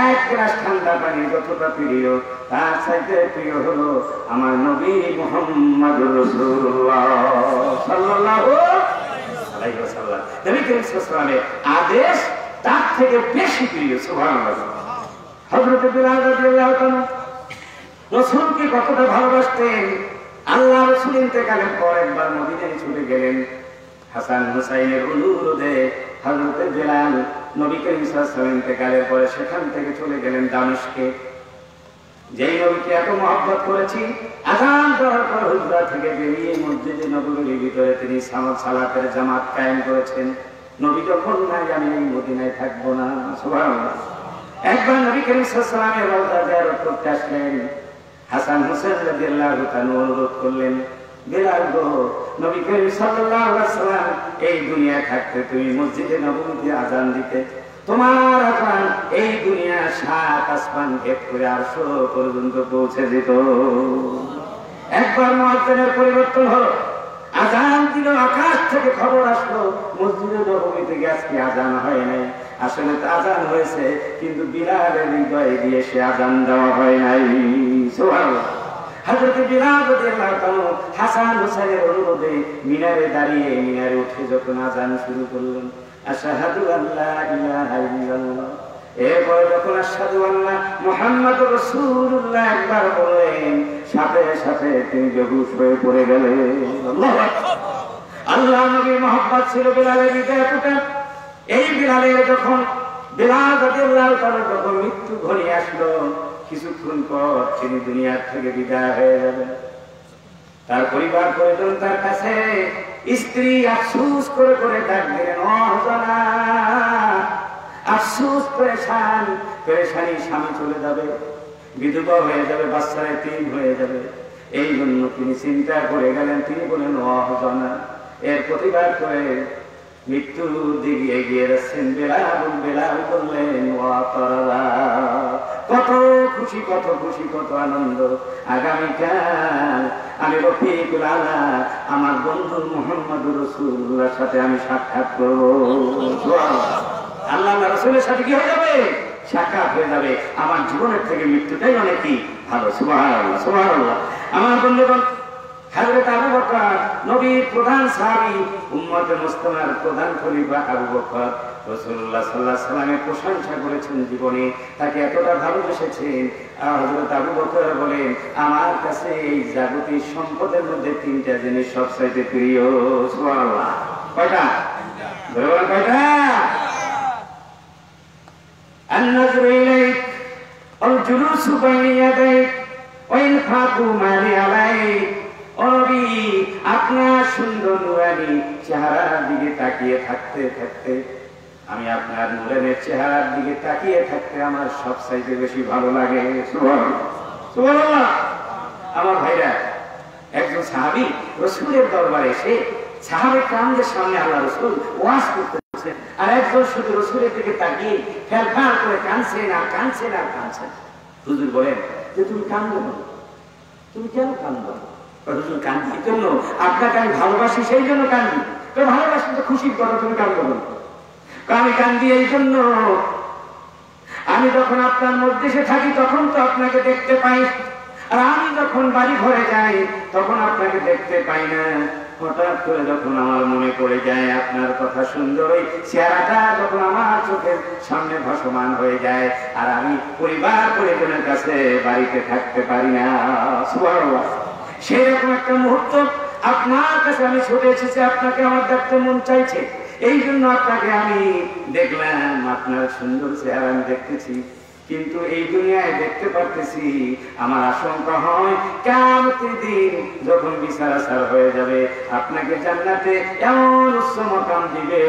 এক গ্লাস ঠান্ডা পানি যতটা প্রিয়, তার চাইতে প্রিয় হলো আমার নবী মুহাম্মদুর রাসূলুল্লাহ সাল্লাল্লাহু আলাইহি ওয়াসাল্লাম। নবী করিম সাল্লাল্লাহু আলাইহি ওয়াসাল্লামের আদেশ তার থেকে বেশি প্রিয়। সুবহানাল্লাহ। হযরত বিলাল রাদিয়াল্লাহু তাআলা রাসূলকে কতটা ভালোবাসতেন। আল্লাহ রাসূল ইন্তেকালের পর একবার মদিনায় চলে গেলেন। হাসান হুসাইনের অনুরোধে হযরত বিলাল নবী করিম সাল্লাল্লাহু আলাইহি ওয়াসাল্লাম ইন্তেকালের পরে সেখান থেকে চলে গেলেন দামেস্কে। যেই নবীকে এত মহব্বত করেছি, আযান দেওয়ার পর হুজরা থেকে বেরিয়ে মসজিদে নববীর ভিতরে তিনি সালাতের জামাত কায়েম করেছেন। নবী যখন নাই, আমি এই মদিনায় থাকবো না। সুবহানাল্লাহ। একবার নবী করিম সাল্লাল্লাহু আলাইহি ওয়াসাল্লামের রওজা জিয়ারত করতে আসলেন। হাসান হুসাইন রাদিয়াল্লাহু তাআলা অনুরোধ করলেন, বিলাল গো, নবী করিম সাল্লাল্লাহু আলাইহি ওয়াসাল্লাম এই দুনিয়ায় থাকতে তুমি মসজিদে নববীতে আযান দিতে, তোমার আযান এই দুনিয়া ৭ আসমান ভেদ করে আরশ পর্যন্ত পৌঁছে যেত। একবার মুয়াজ্জিনের পরিবর্তন হলো, আযান দিল, আকাশ থেকে খবর আসলো মসজিদে নববী থেকে আজকে আযান হয় নাই। আসলে তো আযান হয়েছে, কিন্তু বিলালের হৃদয় দিয়ে সে আযান দেওয়া হয় নাই। সুবহানাল্লাহ। হযরত বিলাল রাদিয়াল্লাহু তাআলা হাসান হুসাইনের অনুরোধে মিনারে দাঁড়িয়ে, মিনারে উঠে যখন আযান শুরু করলেন, আশহাদু আল্লা ইলাহা ইল্লাল্লাহ, এরপরে যখন আশহাদু আন্না মুহাম্মাদুর রাসূলুল্লাহ একবার বললেন, সাথে সাথে তিনি বেহুশ হয়ে পড়ে গেলেন। আল্লাহু আকবার। আল্লাহ নবীর মহব্বত ছিল বিলালের হৃদয়ে ফুটে। এই বিলালের যখন বিলাল রাদিয়াল্লাহু তাআলা যখন মৃত্যু ঘনিয়ে আসলো, কিছুক্ষণ পর তিনি দুনিয়ার থেকে বিদায় হয়ে যাবেন। তার পরিবার পরিজন তার কাছে, স্ত্রী আফসোস করে করে ডাক দিলেন, ও জানা, আফসোস পেরেশানি, স্বামী চলে যাবে, বিধবা হয়ে যাবে, বাচ্চারা এতিম হয়ে যাবে। এই জন্য তিনি চিন্তা করে গেলেন। তিনি বলেন, ও জানা, এর প্রতিবাদ করে মৃত্যুর দিকে এগিয়ে যাচ্ছেন। বেলাল বললেন, ও তারা, কত খুশি, কত খুশি, কত আনন্দ। আগামীকাল আমি রফিকুল আলা, আমার বন্ধু মুহাম্মদুর রাসূলুল্লাহর সাথে আমি সাক্ষাৎ করব। আল্লাহ রাসূলের সাথে কি হয়ে যাবে? সাক্ষাৎ হয়ে যাবে। আমার জীবনের থেকে মৃত্যুটাই অনেক কি ভালো। সুবহানাল্লাহ, সুবহানাল্লাহ। আমার বন্ধুগণ, হযরত আবু বকর নবীর প্রধান সাহাবী, উম্মতে মুসলিমার প্রধান খলিফা আবু বকর রাসূলুল্লাহ সাল্লাল্লাহু আলাইহি ওয়াসাল্লামের প্রশংসা করেছেন জীবনে, তাকে এতটা ভালোবেসেছেন। হযরত আবু বকর বলেন, আমার কাছে এই জাগতিক সম্পদের মধ্যে 3টা জিনিস সবচেয়ে প্রিয়। সুবহানাল্লাহ। কয়টা? বলেন কয়টা? আন-নাজরু ইলাইক, অল জুলুসু বাইনা ইয়াদাইক ওয়া ইনফাকু মালি আলাইক। ও নবী, আপনার সুন্দর নুরানি চেহারার দিকে তাকিয়ে থাকতে থাকতে, আমি আপনার নুরানের চেহারার দিকে তাকিয়ে থাকতে আমার সবচাইতে বেশি ভালো লাগে। সুবহানাল্লাহ। আমার ভাইরা, একজন সাহাবী রাসূলের দরবারে এসে সাহাবায়ে কেরামদের সামনে আল্লাহ রাসূল ওয়াজ করতেছেন, আর একজন শুধু রাসূলের দিকে তাকিয়ে ফেলফাল করে কাঁদছেন আর কাঁদছেন আর কাঁদছেন। হুজুর বলেন যে তুমি কাঁদো না, তুমি কেন কাঁদো? হুজুর কাঁদি এই জন্য, আপনাকে আমি ভালোবাসি সেই জন্য কাঁদি। তো ভালোবাসি তো খুশির কথা, তুমি কাঁদো না। আমি কাঁদি এই জন্য, আমি যখন আপনার মধ্যে এসে থাকি তখন তো আপনাকে দেখতে পাই, আর আমি যখন বাড়ি ঘরে যাই তখন আপনাকে দেখতে পাই না। হঠাৎ করে যখন আমার মনে পড়ে যায় আপনার কথা সুন্দর, ওই চেহারাটা যখন আমার চোখের সামনে ভাসমান হয়ে যায়, আর আমি পরিবার পরিজনের কাছে বাড়িতে থাকতে পারি না। সুবহানাল্লাহ। সেই রকম একটা মুহূর্ত আপনার কাছে আমি ছুটে এসেছি, আপনাকে আমার দেখতে মন চাইছে, এই জন্য আপনাকে আমি দেখলাম। আপনার সুন্দর চেহারা আমি দেখতেছি, কিন্তু এই দুনিয়ায় দেখতে পারতেছি। আমার আশঙ্কা হয় কিয়ামতের দিন যখন বিচার আচার হয়ে যাবে, আপনাকে জান্নাতে এমন উচ্চ মাকাম দিবে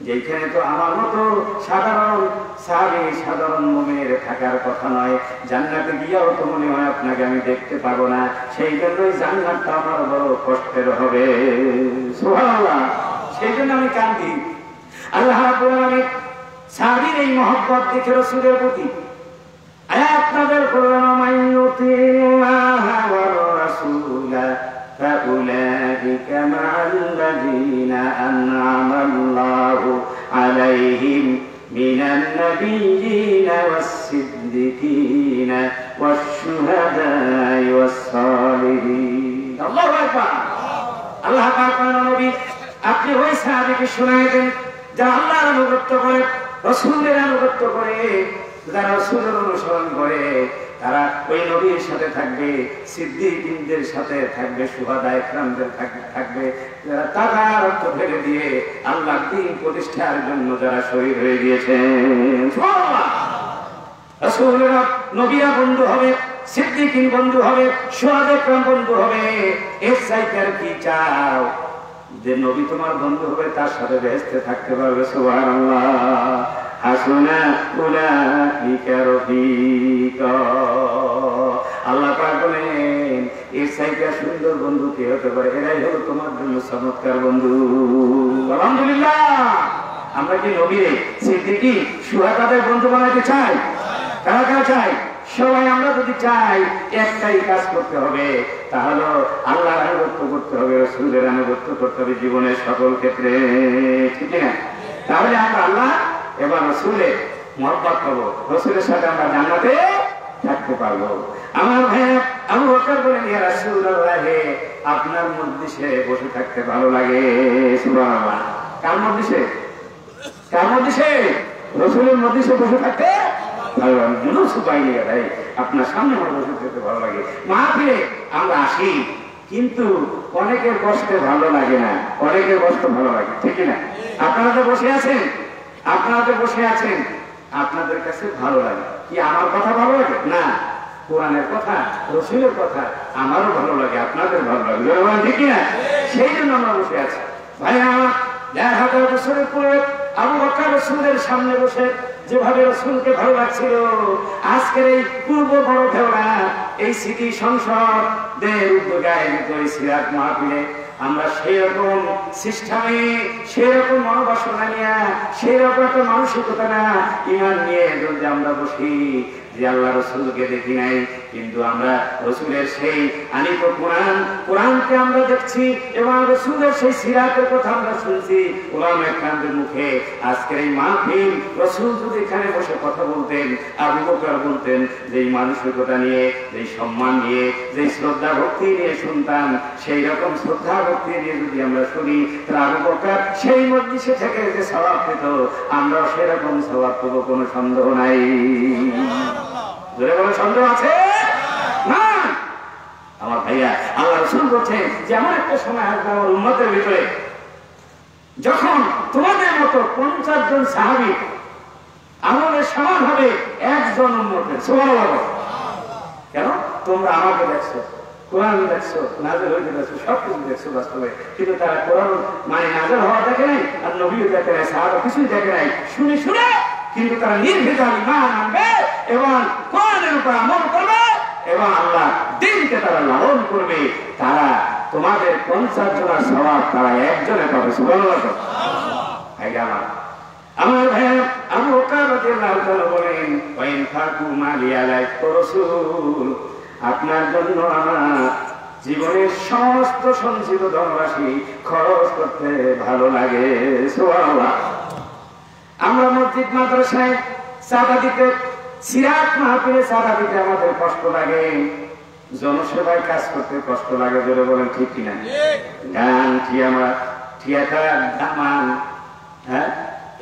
যেখানে তো আমার মতো সাধারণ সাহাবী, সাধারণ মুমিনের থাকার কথা নয়। জান্নাতে গিয়েও তো মনে হয় আপনাকে আমি দেখতে পাবো না, সেই জন্যই জান্নাতটা আমার বড় কষ্টের হবে। সুবহানাল্লাহ। সেই জন্য আমি কাঁদি। আল্লাহ রাব্বুল আলামিন সাহাবীর এই মহব্বত দেখে রাসূলের প্রতি আয়াত নাযিল করলেন, মাইয়ুতিল্লাহা ওয়ার রাসূলা ফাউলাইকা মা'আল্লাযীনা আন'আমাল্লাহু আলাইহিম মিনান নাবিয়্যিনা ওয়াস-সিদ্দিকিনা ওয়াশ-শুহাদা'i ওয়াস-সালিহিন। আল্লাহু আকবার। আল্লাহ পাক নবী আপনি ওই সাহাবীকে শোনায় দেন যারা আল্লাহর আনুগত্য করে, রাসূলের আনুগত্য করে, যারা রাসূলের অনুসরণ করে, তারা ওই নবীর সাথে থাকবে, সিদ্দিকীনদের সাথে থাকবে, শুহাদায়ে কেরামদের থাকবে, যারা টাকা রক্ত ফেলে দিয়ে আল্লাহর দ্বীন প্রতিষ্ঠার জন্য যারা শহীদ হয়ে গিয়েছেন। সুবহানাল্লাহ। রাসূলেরা নবীরা বন্ধু হবে, সিদ্দিকীন বন্ধু হবে, শুহাদায়ে কেরাম বন্ধু হবে। এর চাইতে আর কি চাও? যে নবী তোমার বন্ধু হবে, তার সাথে বেহেশতে থাকতে পারবে। সুবহানাল্লাহ। হাসুনা উলাইকা রফিকা। আল্লাহ পাক বলেন এর চাইতে সুন্দর বন্ধু কে হতে পারে? এরাই হলো তোমার জন্য চমৎকার বন্ধু। আলহামদুলিল্লাহ। আমরা কি নবীরে সিদ্দিকী শুহাদাদের বন্ধু বানাইতে চাই? কারা কারা চাই? সবাই আমরা যদি চাই, একটাই কাজ করতে হবে, তাহলে আল্লাহর আনুগত্য করতে হবে, রাসূলের আনুগত্য করতে হবে জীবনের সকল ক্ষেত্রে, ঠিক না? তাহলে আমরা আল্লাহ এবং রাসূলের মহব্বত পাবো, রাসূলের সাথে আমরা জান্নাতে থাকতে পারবো। আমার ভাই আবু বকর বলেন, ইয়া রাসূলুল্লাহ, আপনার মজলিসে বসে থাকতে ভালো লাগে। সুবহানাল্লাহ। কার মজলিসে? কার মজলিসে? রাসূলের মজলিসে বসে থাকতে ভালো লাগে। জুলুস বাইনা ইয়াদাইক, আপনার সামনে আমার বসে থাকতে ভালো লাগে। মাহফিলে আমরা আসি, কিন্তু অনেকের বসতে ভালো লাগে না, অনেকের বসতে ভালো লাগে, ঠিক না? আপনারা তো বসে আছেন, আপনারা তো বসে আছেন, আপনাদের কাছে ভালো লাগে কি? আমার কথা ভালো লাগে না? কোরআনের কথা, রাসূলের কথা আমারও ভালো লাগে, আপনাদের ভালো লাগে, ঠিক না? সেই জন্য আমরা বসে আছি। ভাই আমার ১,০০০ বছরের পরে আবু বকর রাসূলের সামনে বসে যেভাবে রাসূলকে ভালো লাগছিল, আজকের এই পূর্ব বড় ফেওড়া এই স্মৃতি সংসদের উদ্যোগে আয়োজিত এই সিরাত মাহফিলে আমরা সেই রকম সিস্টেমে, সেই রকম মনোবাসনা নিয়ে, সেই রকম একটা মানসিকতা না, ঈমান নিয়ে যদি আমরা বসি যে আল্লাহ রাসূলকে দেখি নাই, কিন্তু আমরা রাসূলের সেই আনিত কোরআনকে আমরা দেখছি এবং রাসূলের সেই সিরাতের কথা আমরা শুনছি উলামায়ে কেরামদের মুখে। আজকের এই মাহফিল রাসূল যদি এখানে বসে কথা বলতেন, আবু বকর বলতেন, যে মানসিকতা নিয়ে, যে সম্মান নিয়ে, যে শ্রদ্ধা ভক্তি নিয়ে শুনতাম, সেই রকম শ্রদ্ধা ভক্তি নিয়ে যদি আমরা শুনি, তাহলে আবু বকর সেই মজলিসে থেকে যে সওয়াব পেত, আমরা সেরকম সওয়াব পাবো, কোনো সন্দেহ নাই। কোনো সন্দেহ আছে না? আমার ভাইয়া, আল্লাহ রাসূল বলছেন যে এমন একটা সময় আসবে আমার উম্মতের ভিতরে, যখন তোমাদের মতো 50 জন সাহাবী আমলের সমান হবে একজন উম্মতের। সুবহানাল্লাহ। কেন? তোমরা আমাকে দেখছো, কোরআন দেখছো, নাযিল হইতে দেখছো, সবকিছু দেখছো বাস্তবে, কিন্তু তারা কোরআন মানে নাযিল হওয়া দেখে নাই, আর নবীও দেখে নাই, সাহাবা কিছুই দেখে নাই, শুনে শুনে কিন্তু তারা নির্ভেজাল ঈমান আনবে এবং কোরআনের উপর আমল করবে এবং আল্লাহ দ্বীনকে তারা লালন করবে। তারা তোমাদের 50 জনের সওয়াব তারা একজনে পাবে। সুবহানাল্লাহ। আমার ভাই আবু বকর রাদিয়াল্লাহু তাআলা বলেন, ওয়াইন ফাকু মালি আলাইকা রাসূল, আপনার জন্য আমার জীবনের সমস্ত সঞ্চিত ধনরাশি খরচ করতে ভালো লাগে। সুবহানাল্লাহ। আমরা মসজিদ মাদ্রাসায় চাঁদা দিতে, সিরাত মাহফিলে চাঁদা দিতে আমাদের কষ্ট লাগে, জনসেবায় কাজ করতে কষ্ট লাগে। জোরে বলেন ঠিক কিনা? গান, থিয়েটার, দামান, হ্যাঁ,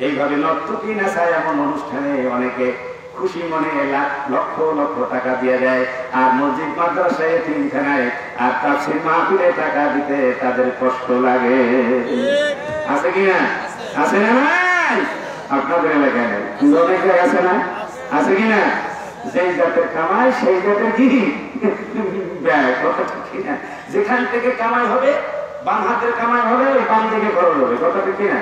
এইভাবে নর্তকী নাচায় এমন অনুষ্ঠানে অনেকে খুশি মনে লক্ষ লক্ষ টাকা দিয়ে দেয়, আর মসজিদ মাদ্রাসায় এতিমখানায় আর তাফসীর মাহফিলে টাকা দিতে তাদের কষ্ট লাগে। আছে কিনা? আছে না নাই? আপনাদের এলাকায় নেই, কিন্তু অনেক জায়গায় আছে না? আছে কিনা? যেই জাতের কামাই সেই জাতের কি ব্যয়, কথা ঠিক কিনা? যেখান থেকে কামাই হবে, বাম হাতের কামাই হবে, ওই বাম দিকে খরচ হবে, কথা ঠিক কিনা?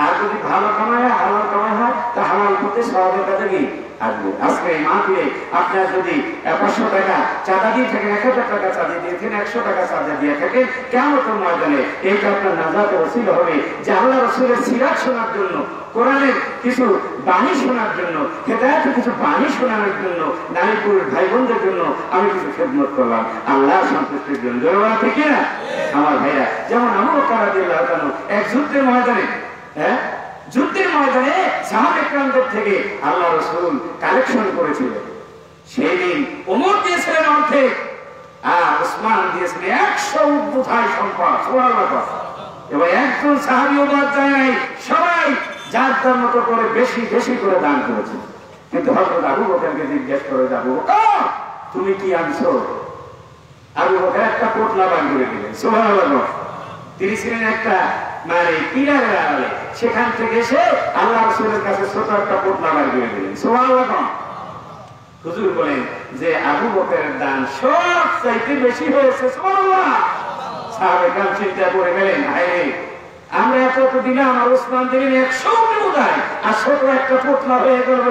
আর যদি ভালো কামাই হয়, হালাল কামাই হয়, তা হালাল করতে সবাবের কাছে কি আসবে। আজকে এই মাহফিলে আপনার যদি 500 টাকা চাঁদা দিয়ে থাকেন, 1000 টাকা চাঁদা দিয়েছেন, 100 টাকা চাঁদা দিয়ে থাকেন, কিয়ামতের ময়দানে এইটা আপনার নাজাতের ওসিলা হবে যে আল্লাহ রাসূলের সিরাত শোনার জন্য, কোরআনের কিছু বাণী শোনার জন্য, হেদায়েতের কিছু বাণী শোনানোর জন্য, নারী পুরুষ ভাই বোনদের জন্য আমি কিছু খেদমত করলাম আল্লাহর সন্তুষ্টির জন্য। ঠিক না আমার ভাইরা? যেমন আবু বকর রাদিয়াল্লাহু তাআলা এক যুদ্ধের ময়দানে, হ্যাঁ, যুদ্ধের ময়দানে সাহাবায়ে কেরামদের থেকে আল্লাহ রাসূল কালেকশন করেছিলেন। সেই দিন ওমর দিয়েছিলেন অর্ধেক, আর ওসমান দিয়েছিলেন 100 উদ্বোধায় সম্পদ। সুবহানাল্লাহ। এবার একজন সাহাবীও বাদ যায় নাই, সবাই যার তার মতো করে বেশি বেশি করে দান করেছে। কিন্তু হযরত আবু বকরকে জিজ্ঞেস করে, আবু বকর তুমি কি আনছো? আবু বকর একটা পোটলা দান করে দিলেন। সুবহানাল্লাহ। তিনি ছিলেন একটা মানে পিলারের আড়ালে, সেখান থেকে এসে আল্লাহ রাসূলের কাছে ছোট একটা পোটলা দান করে দিলেন। সুবহানাল্লাহ। হুজুর বলেন যে আবু বকরের দান সব চাইতে বেশি হয়েছে। সুবহানাল্লাহ। সাহাবায়ে কেরাম চিন্তা করে গেলেন, হায় আমরা এত দিলাম আর ওসমান দিলেন 100 উদ্বোধায়, আর ছোট একটা পোটলা হয়ে গেল।